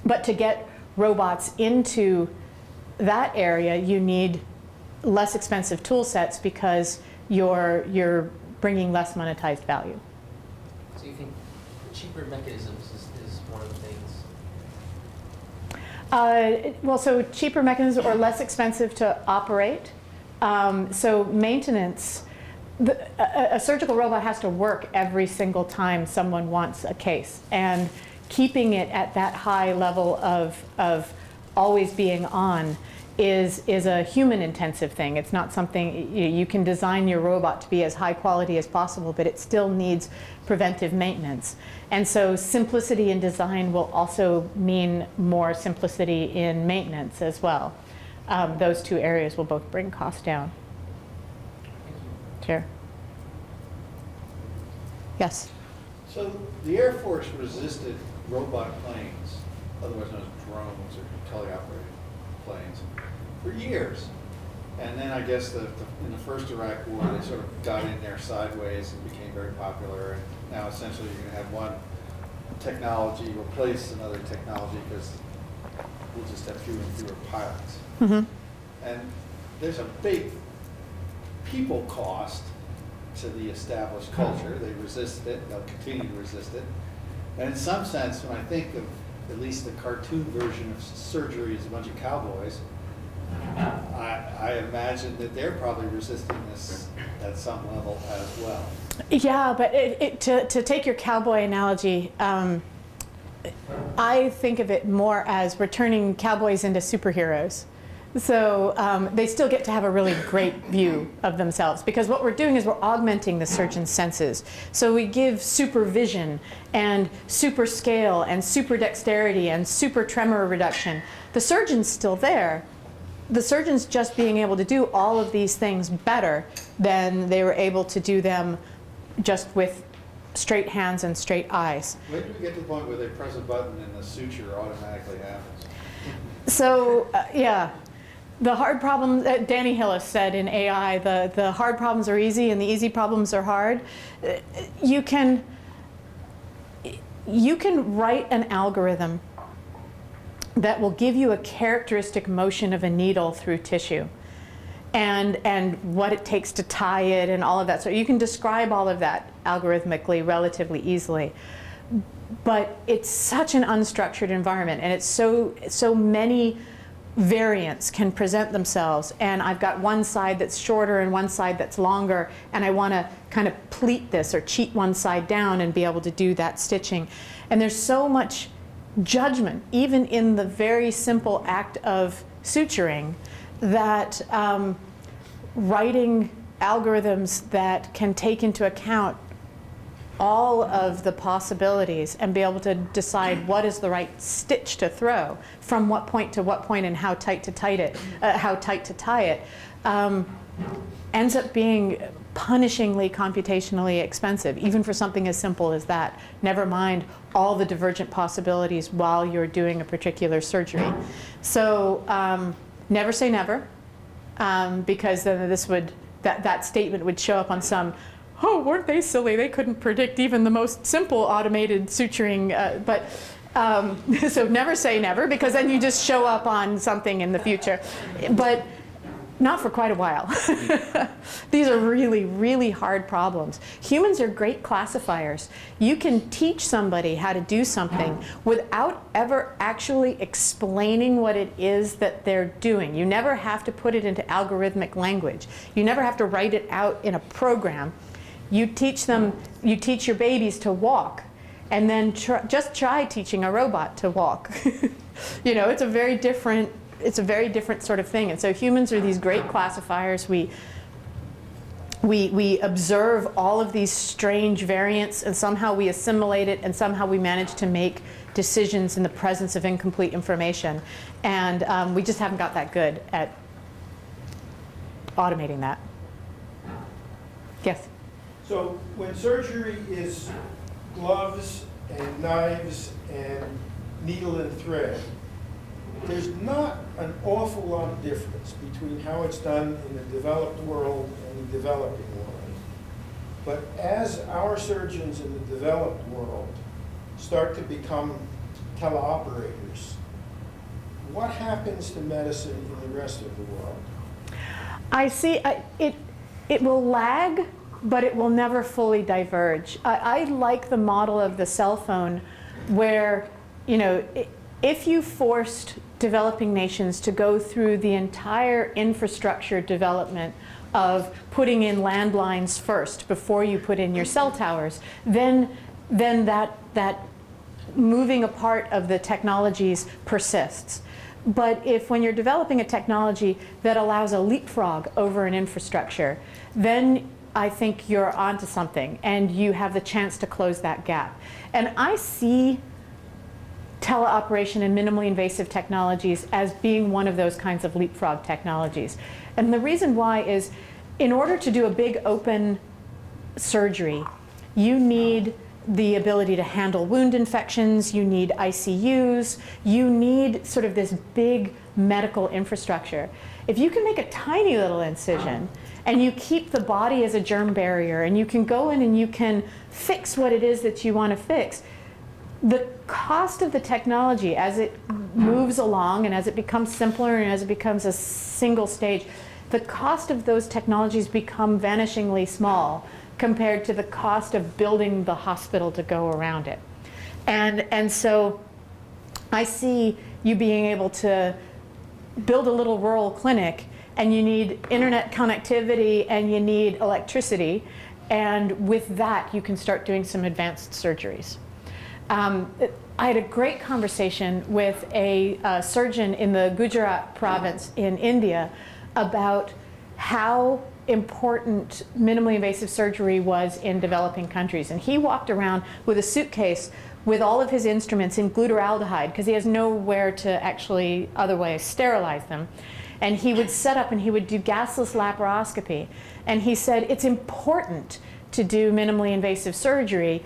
but to get robots into that area, you need less expensive tool sets because you're bringing less monetized value. So you think cheaper mechanisms is one of the things? Well, so cheaper mechanisms or less expensive to operate. So maintenance, a surgical robot has to work every single time someone wants a case. And keeping it at that high level of always being on is a human intensive thing. It's not something, you can design your robot to be as high quality as possible, but it still needs preventive maintenance. And so simplicity in design will also mean more simplicity in maintenance as well. Those 2 areas will both bring costs down. Sure. Yes? So the Air Force resisted robot planes, otherwise known as drones or teleoperated planes, for years. And then I guess in the first Iraq War, they sort of got in there sideways and became very popular. And now essentially you're going to have one technology replace another technology because we'll just have fewer and fewer pilots. Mm-hmm. And there's a big people cost to the established culture. They resisted it. They'll continue to resist it. And in some sense, when I think of at least the cartoon version of surgery as a bunch of cowboys, I imagine that they're probably resisting this at some level as well. Yeah, but to take your cowboy analogy, I think of it more as we're turning cowboys into superheroes. So they still get to have a really great view of themselves, because what we're doing is we're augmenting the surgeon's senses. So we give supervision and super scale and super dexterity and super tremor reduction. The surgeon's still there. The surgeon's just being able to do all of these things better than they were able to do them just with straight hands and straight eyes. When do we get to the point where they press a button and the suture automatically happens? So, yeah. The hard problem, Danny Hillis said in AI, the hard problems are easy and the easy problems are hard. You can write an algorithm that will give you a characteristic motion of a needle through tissue, and what it takes to tie it and all of that. So you can describe all of that algorithmically relatively easily. But it's such an unstructured environment, and it's so many variants can present themselves, and I've got one side that's shorter and one side that's longer, and I want to kind of pleat this or cheat one side down and be able to do that stitching. And there's so much judgment, even in the very simple act of suturing, that writing algorithms that can take into account all of the possibilities and be able to decide what is the right stitch to throw from what point to what point and how tight to tie it, ends up being punishingly computationally expensive, even for something as simple as that. Never mind all the divergent possibilities while you're doing a particular surgery. So never say never, because then that statement would show up on some, oh, weren't they silly? They couldn't predict even the most simple automated suturing. So never say never, because then you just show up on something in the future. But not for quite a while. These are really, really hard problems. Humans are great classifiers. You can teach somebody how to do something without ever actually explaining what it is that they're doing. You never have to put it into algorithmic language. You never have to write it out in a program. You teach your babies to walk, and then just try teaching a robot to walk. You know, it's a very different sort of thing. And so humans are these great classifiers. We observe all of these strange variants, and somehow we assimilate it, and somehow we manage to make decisions in the presence of incomplete information. And we just haven't got that good at automating that. Yes? So when surgery is gloves and knives and needle and thread, there's not an awful lot of difference between how it's done in the developed world and the developing world. But as our surgeons in the developed world start to become teleoperators, what happens to medicine in the rest of the world? I see it will lag, but it will never fully diverge. I like the model of the cell phone where, you know, if you forced developing nations to go through the entire infrastructure development of putting in landlines first before you put in your cell towers, then that moving apart of the technologies persists. But if when you're developing a technology that allows a leapfrog over an infrastructure, then I think you're onto something, and you have the chance to close that gap. And I see teleoperation and minimally invasive technologies as being one of those kinds of leapfrog technologies. And the reason why is, in order to do a big open surgery, you need the ability to handle wound infections, you need ICUs, you need sort of this big medical infrastructure. If you can make a tiny little incision, and you keep the body as a germ barrier, and you can go in and you can fix what it is that you want to fix, the cost of the technology as it moves along and as it becomes simpler and as it becomes a single stage, the cost of those technologies become vanishingly small compared to the cost of building the hospital to go around it. And so I see you being able to build a little rural clinic, and you need internet connectivity and you need electricity, and with that you can start doing some advanced surgeries. I had a great conversation with a surgeon in the Gujarat province in India about how important minimally invasive surgery was in developing countries. And he walked around with a suitcase with all of his instruments in glutaraldehyde, because he has nowhere to actually otherwise sterilize them. And he would set up and he would do gasless laparoscopy. And he said it's important to do minimally invasive surgery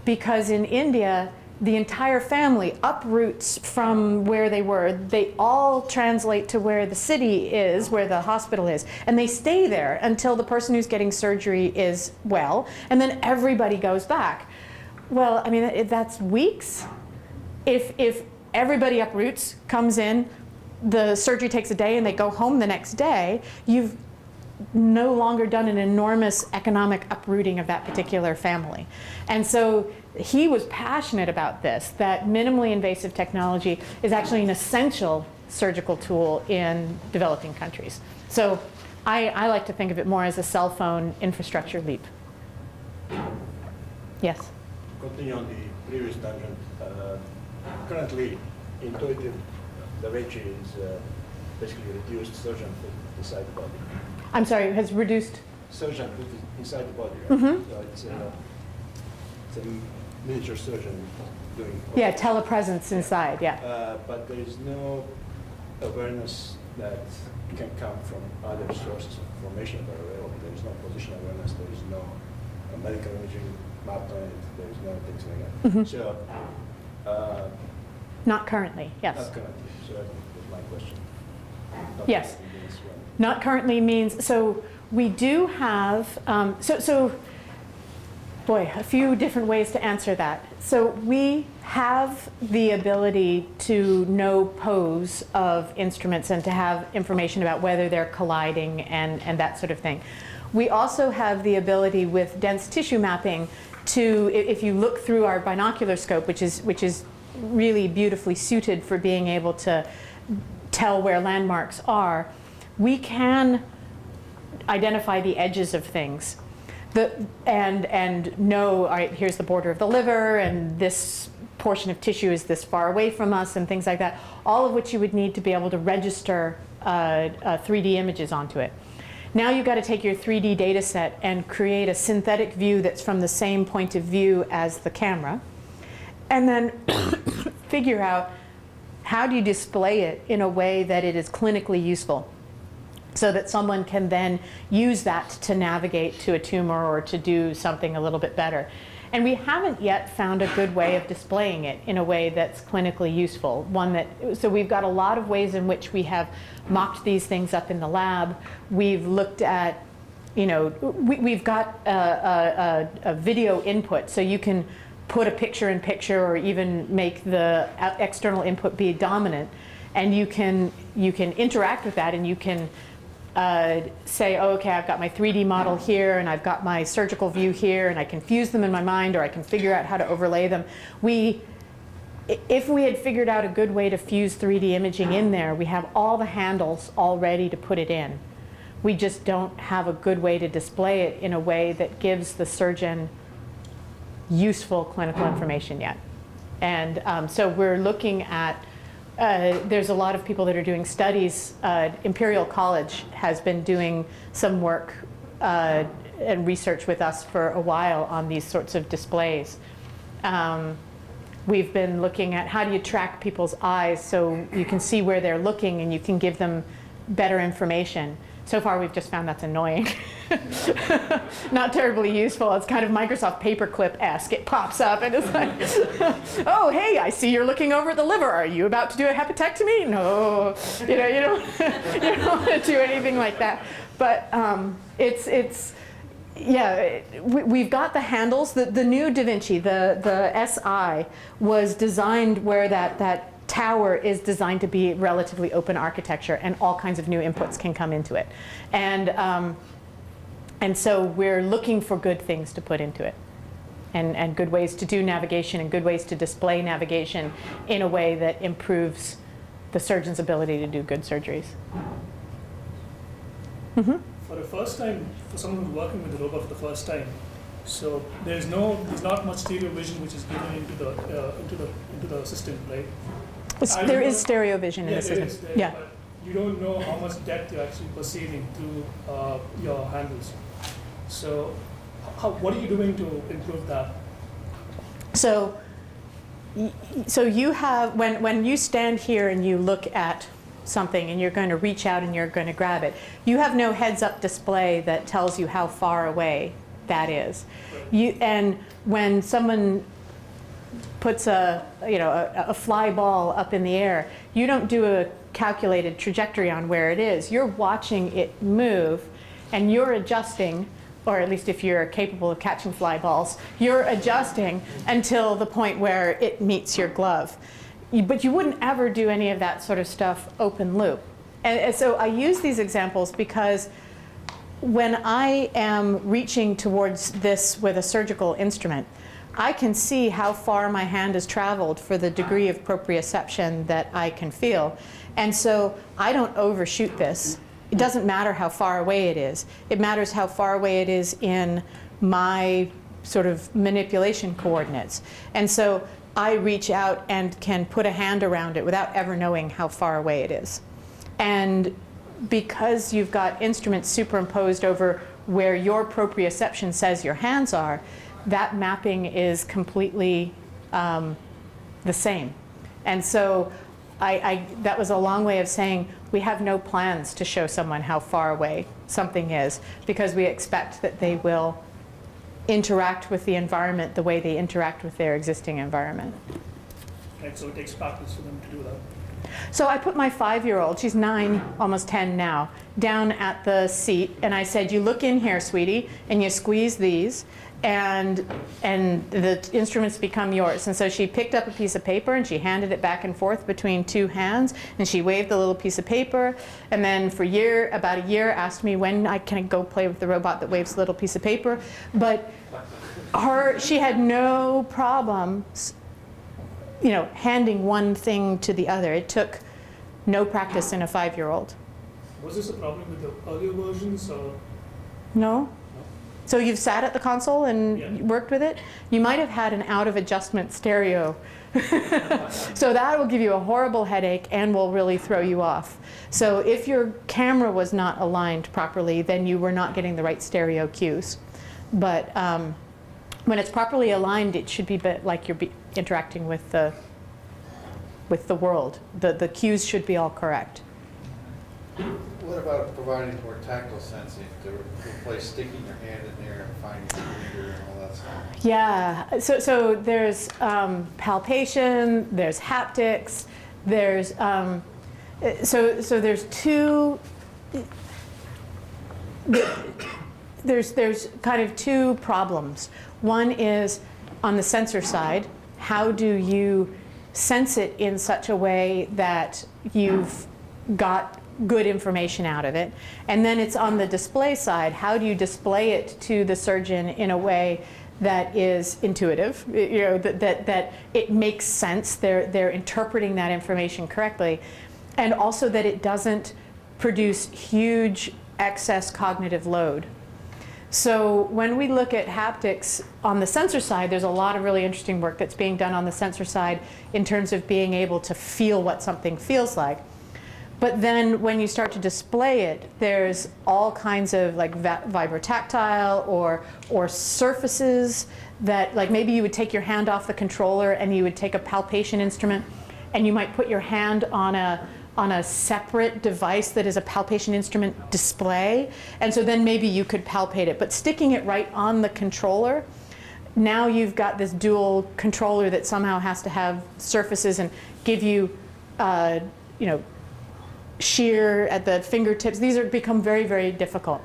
because in India, the entire family uproots from where they were. They all translate to where the city is, where the hospital is, and they stay there until the person who's getting surgery is well, and then everybody goes back. Well, I mean, that's weeks. If everybody uproots, comes in, the surgery takes a day and they go home the next day, you've no longer done an enormous economic uprooting of that particular family. And so he was passionate about this, that minimally invasive technology is actually an essential surgical tool in developing countries. So I like to think of it more as a cell phone infrastructure leap. Yes? Continue on the previous tangent. Currently, intuitive Da Vinci is basically reduced surgeon foot inside the body. I'm sorry, has reduced? Surgeon foot inside the body, right? Mm-hmm. So it's a miniature surgeon doing. Yeah, telepresence inside, yeah. But there is no awareness that can come from other sources of information that are available. There is no position awareness. There is no medical imaging mapped on it. There is no things like that. Mm-hmm. So. Not currently, yes. Not currently. So that was my question. Not Yes. currently means when? Not currently means, so we do have, boy, a few different ways to answer that. So we have the ability to know pose of instruments and to have information about whether they're colliding and that sort of thing. We also have the ability with dense tissue mapping to, if you look through our binocular scope, which is really beautifully suited for being able to tell where landmarks are, we can identify the edges of things and know, all right, here's the border of the liver and this portion of tissue is this far away from us and things like that, all of which you would need to be able to register 3D images onto it. Now you've got to take your 3D data set and create a synthetic view that's from the same point of view as the camera, and then figure out how do you display it in a way that it is clinically useful so that someone can then use that to navigate to a tumor or to do something a little bit better. And we haven't yet found a good way of displaying it in a way that's clinically useful. So we've got a lot of ways in which we have mocked these things up in the lab. We've looked at, we've got a video input, so you can put a picture-in-picture or even make the external input be dominant, and you can interact with that, and you can say, oh, okay, I've got my 3D model here, and I've got my surgical view here, and I can fuse them in my mind, or I can figure out how to overlay them. If we had figured out a good way to fuse 3D imaging in there, we have all the handles all ready to put it in. We just don't have a good way to display it in a way that gives the surgeon useful clinical information yet. And so we're looking at, there's a lot of people that are doing studies. Imperial College has been doing some work and research with us for a while on these sorts of displays. We've been looking at how do you track people's eyes so you can see where they're looking and you can give them better information. So far, we've just found that's annoying. Not terribly useful. It's kind of Microsoft Paperclip-esque. It pops up and it's like, oh, hey, I see you're looking over at the liver. Are you about to do a hepatectomy? No. You don't want to do anything like that. But we've got the handles. The new Da Vinci, the SI, was designed where that tower is designed to be relatively open architecture, and all kinds of new inputs can come into it. And so we're looking for good things to put into it, and good ways to do navigation and good ways to display navigation in a way that improves the surgeon's ability to do good surgeries. Mm-hmm. For the first time, for someone who's working with the robot for the first time, so there's not much stereo vision which is given into the system, right? There is stereo vision in the system. Yeah. But you don't know how much depth you're actually perceiving through your handles. So what are you doing to improve that? So you have, when you stand here and you look at something and you're going to reach out and you're going to grab it, you have no heads-up display that tells you how far away that is. And when someone puts a fly ball up in the air, you don't do a calculated trajectory on where it is. You're watching it move, and you're adjusting, or at least if you're capable of catching fly balls, you're adjusting until the point where it meets your glove. but you wouldn't ever do any of that sort of stuff open loop. And so I use these examples because when I am reaching towards this with a surgical instrument, I can see how far my hand has traveled for the degree of proprioception that I can feel. And so I don't overshoot this. It doesn't matter how far away it is. It matters how far away it is in my sort of manipulation coordinates. And so I reach out and can put a hand around it without ever knowing how far away it is. And because you've got instruments superimposed over where your proprioception says your hands are, that mapping is completely the same. And so that was a long way of saying we have no plans to show someone how far away something is, because we expect that they will interact with the environment the way they interact with their existing environment. Right, so it takes practice for them to do that. So I put my 5-year-old, she's 9, almost 10 now, down at the seat, and I said, you look in here, sweetie, and you squeeze these, and the instruments become yours. And so she picked up a piece of paper and she handed it back and forth between 2 hands, and she waved the little piece of paper, and then for about a year asked me when can I go play with the robot that waves the little piece of paper. But she had no problem, handing one thing to the other. It took no practice in a 5-year-old. Was this a problem with the earlier versions, or? No. So you've sat at the console and worked with it? You might have had an out of adjustment stereo. So that will give you a horrible headache and will really throw you off. So if your camera was not aligned properly, then you were not getting the right stereo cues. But when it's properly aligned, it should be like you're interacting with the world. The cues should be all correct. What about providing more tactile sensing to replace sticking your hand in there and finding your finger and all that stuff? Yeah, so there's palpation, there's haptics, there's there's kind of 2 problems. One is on the sensor side, how do you sense it in such a way that you've got good information out of it? And then it's on the display side, how do you display it to the surgeon in a way that is intuitive, that it makes sense, they're interpreting that information correctly, and also that it doesn't produce huge excess cognitive load. So when we look at haptics on the sensor side, there's a lot of really interesting work that's being done on the sensor side in terms of being able to feel what something feels like. But then when you start to display it, there's all kinds of like vibrotactile or surfaces that, like maybe you would take your hand off the controller and you would take a palpation instrument and you might put your hand on a separate device that is a palpation instrument display. And so then maybe you could palpate it. But sticking it right on the controller, now you've got this dual controller that somehow has to have surfaces and give you, shear at the fingertips. These become very, very difficult.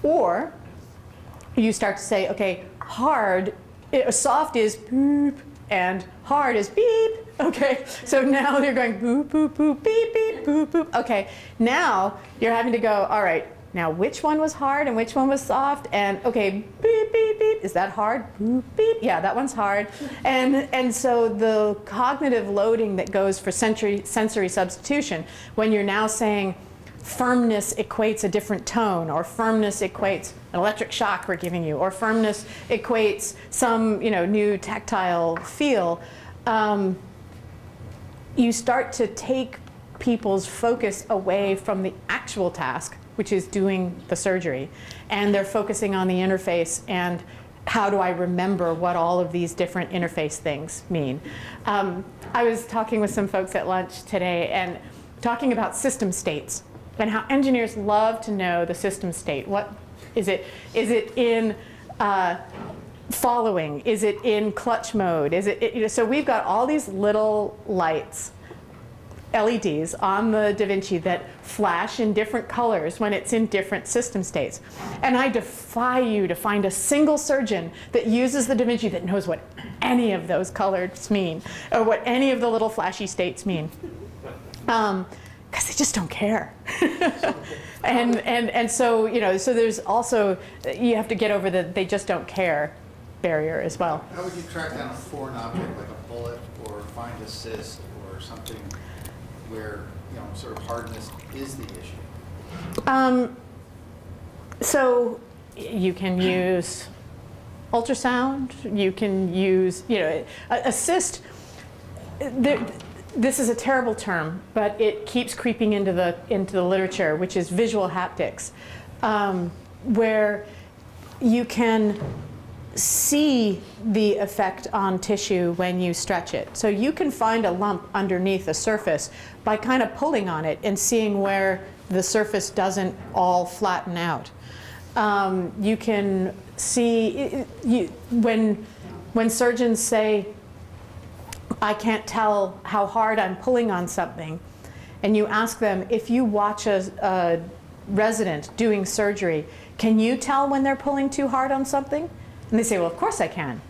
Or you start to say, okay, soft is boop, and hard is beep. Okay, so now you're going boop, boop, boop, beep, beep, boop, boop. Okay, now you're having to go, all right, now which one was hard and which one was soft? And okay, beep, beep, beep, is that hard? Boop, beep, yeah, that one's hard. And so the cognitive loading that goes for sensory substitution, when you're now saying firmness equates a different tone, or firmness equates an electric shock we're giving you, or firmness equates some new tactile feel, you start to take people's focus away from the actual task, which is doing the surgery. And they're focusing on the interface and how do I remember what all of these different interface things mean. I was talking with some folks at lunch today and talking about system states and how engineers love to know the system state. What is it? Is it in following? Is it in clutch mode? Is it so we've got all these little lights LEDs on the Da Vinci that flash in different colors when it's in different system states. And I defy you to find a single surgeon that uses the Da Vinci that knows what any of those colors mean or what any of the little flashy states mean. Because they just don't care. and so, you know, so there's also, you have to get over the they just don't care barrier as well. How would you track down a foreign object like a bullet or find a cyst or something where, you know, sort of hardness is the issue? So you can use ultrasound, you can use, you know, a cyst. This is a terrible term, but it keeps creeping into the literature, which is visual haptics, where you can see the effect on tissue when you stretch it. So you can find a lump underneath a surface by kind of pulling on it and seeing where the surface doesn't all flatten out. You can see, when surgeons say, I can't tell how hard I'm pulling on something, and you ask them, if you watch a resident doing surgery, can you tell when they're pulling too hard on something? And they say, well, of course I can.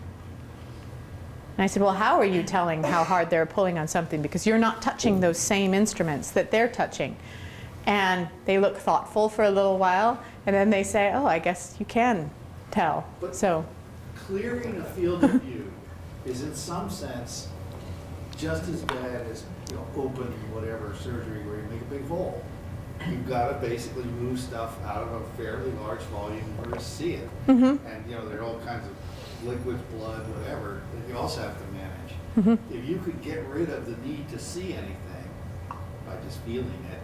And I said, well, how are you telling how hard they're pulling on something? Because you're not touching those same instruments that they're touching. And they look thoughtful for a little while, and then they say, oh, I guess you can tell. But so clearing a field of view is in some sense just as bad as, you know, open whatever surgery where you make a big hole. You've got to basically move stuff out of a fairly large volume in order to see it. Mm-hmm. And, you know, there are all kinds of liquids, blood, whatever, that you also have to manage. Mm-hmm. If you could get rid of the need to see anything by just feeling it,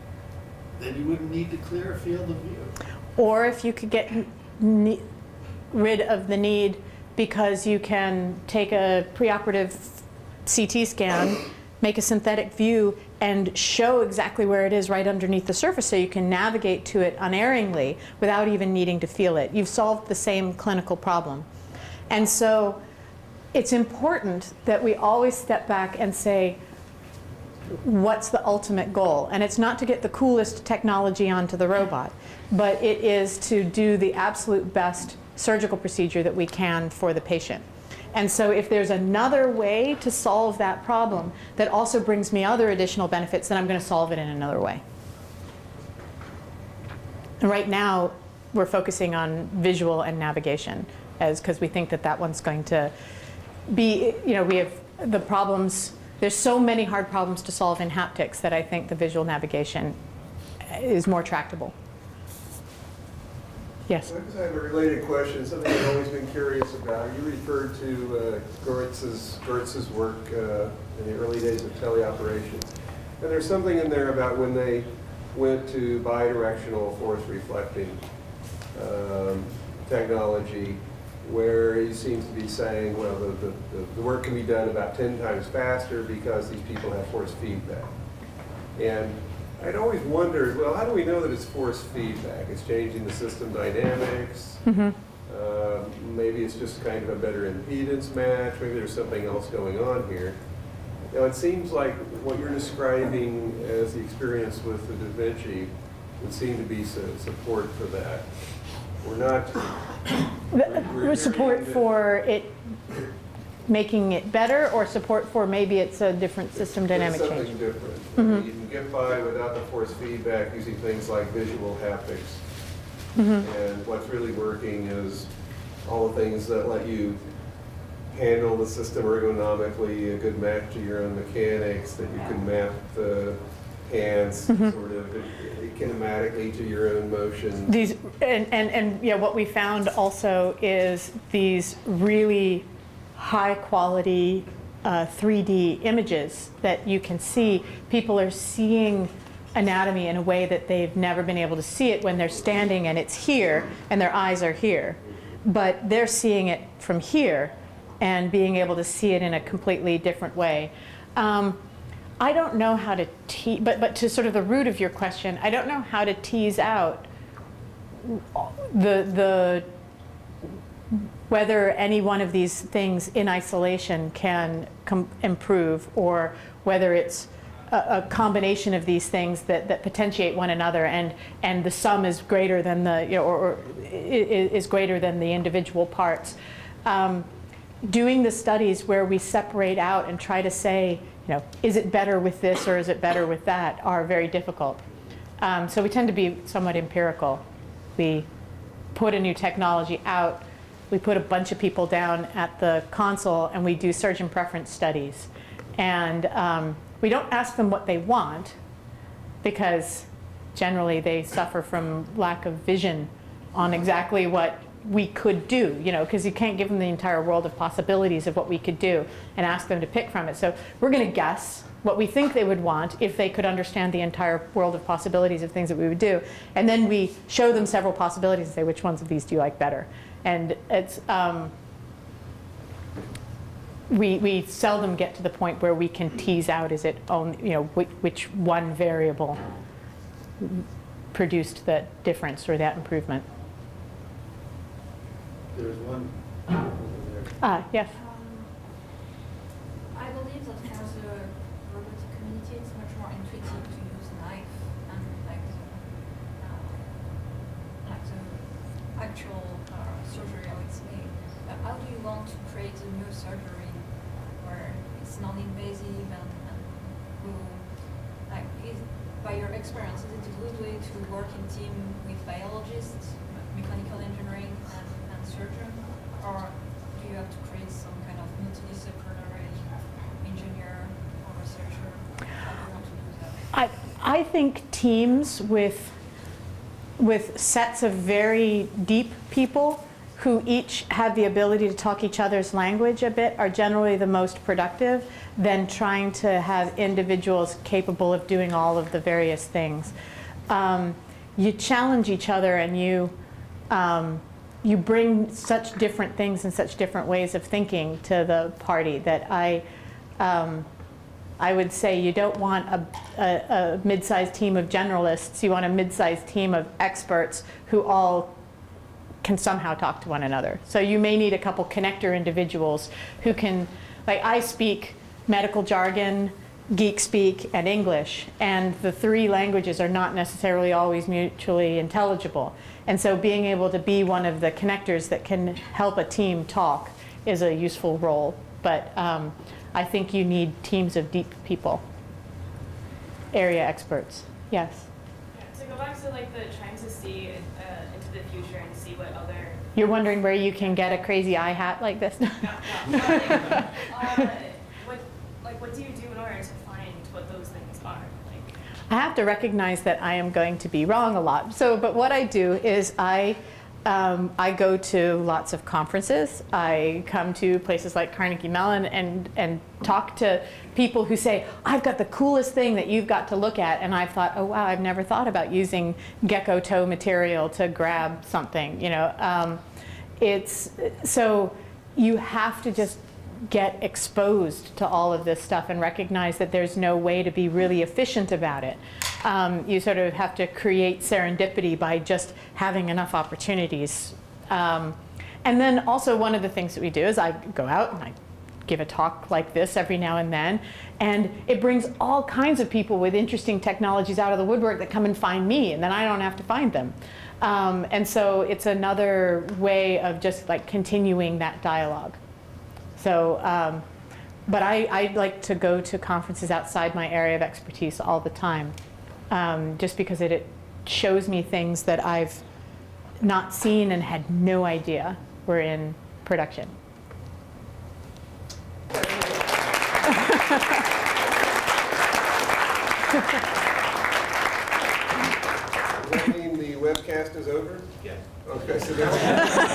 then you wouldn't need to clear a field of view. Or if you could get rid of the need because you can take a preoperative CT scan, make a synthetic view, and show exactly where it is right underneath the surface so you can navigate to it unerringly without even needing to feel it. You've solved the same clinical problem. And so it's important that we always step back and say, what's the ultimate goal? And it's not to get the coolest technology onto the robot, but it is to do the absolute best surgical procedure that we can for the patient. And so if there's another way to solve that problem that also brings me other additional benefits, then I'm going to solve it in another way. And right now, we're focusing on visual and navigation, because we think that that one's going to be, you know, we have the problems. There's so many hard problems to solve in haptics that I think the visual navigation is more tractable. Yes? I have a related question, something I've always been curious about. You referred to Gertz's work in the early days of teleoperations. And there's something in there about when they went to bidirectional force reflecting technology, where he seems to be saying, well, the work can be done about 10 times faster because these people have force feedback. And I'd always wondered, well, how do we know that it's force feedback? It's changing the system dynamics. Mm-hmm. Maybe it's just kind of a better impedance match. Maybe there's something else going on here. Now, it seems like what you're describing as the experience with the Da Vinci would seem to be support for that. We're not... We're support for it making it better, or support for maybe it's a different system dynamic it's change? something different. Mm-hmm. You can get by without the force feedback using things like visual haptics. Mm-hmm. And what's really working is all the things that let you handle the system ergonomically, a good match to your own mechanics, that you can map the hands Mm-hmm. sort of kinematically to your own motion. These and yeah, what we found also is these really high quality 3D images that you can see. People are seeing anatomy in a way that they've never been able to see it when they're standing and it's here and their eyes are here. But they're seeing it from here and being able to see it in a completely different way. I don't know how to tease, but to sort of the root of your question, I don't know how to tease out whether any one of these things in isolation can improve, or whether it's a combination of these things that potentiate one another, and the sum is greater than the, or is greater than the individual parts. Doing the studies where we separate out and try to say, is it better with this or is it better with that, are very difficult. So we tend to be somewhat empirical. We put a new technology out, we put a bunch of people down at the console, and we do surgeon preference studies. And we don't ask them what they want, because generally they suffer from lack of vision on exactly what we could do, because you can't give them the entire world of possibilities of what we could do and ask them to pick from it. So we're going to guess what we think they would want if they could understand the entire world of possibilities of things that we would do. And then we show them several possibilities and say, which ones of these do you like better? And it's, we seldom get to the point where we can tease out, is it which one variable produced that difference or that improvement. There's one over there. Yes. I believe that for the robotic community, it's much more intuitive to use knife and like the actual surgery, I would say. How do you want to create a new surgery where it's non-invasive and who, by your experience, is it a good way to work in team with biologists, mechanical engineering, and surgeon, or do you have to create some kind of multidisciplinary engineer or researcher? How do you want to do that? I think teams with sets of very deep people who each have the ability to talk each other's language a bit are generally the most productive than trying to have individuals capable of doing all of the various things. You challenge each other, and you bring such different things and such different ways of thinking to the party that I would say you don't want a mid-sized team of generalists. You want a mid-sized team of experts who all can somehow talk to one another. So you may need a couple connector individuals who can, like, I speak medical jargon, geek speak, and English, and the three languages are not necessarily always mutually intelligible. And so being able to be one of the connectors that can help a team talk is a useful role. But I think you need teams of deep people, area experts. Yes? To go back to like the trying to see into the future and see what other... You're wondering where you can get a crazy eye hat like this? No. What do you do in order to find what those things are? I have to recognize that I am going to be wrong a lot. But what I do is I go to lots of conferences. I come to places like Carnegie Mellon and talk to people who say, I've got the coolest thing that you've got to look at. And I've thought, oh, wow, I've never thought about using gecko toe material to grab something. So you have to just get exposed to all of this stuff and recognize that there's no way to be really efficient about it. You sort of have to create serendipity by just having enough opportunities. And then also one of the things that we do is I go out and I give a talk like this every now and then, and it brings all kinds of people with interesting technologies out of the woodwork that come and find me, and then I don't have to find them. And so it's another way of just like continuing that dialogue. So, but I like to go to conferences outside my area of expertise all the time, just because it shows me things that I've not seen and had no idea were in production. Does that mean the webcast is over? Yeah. Okay, so that's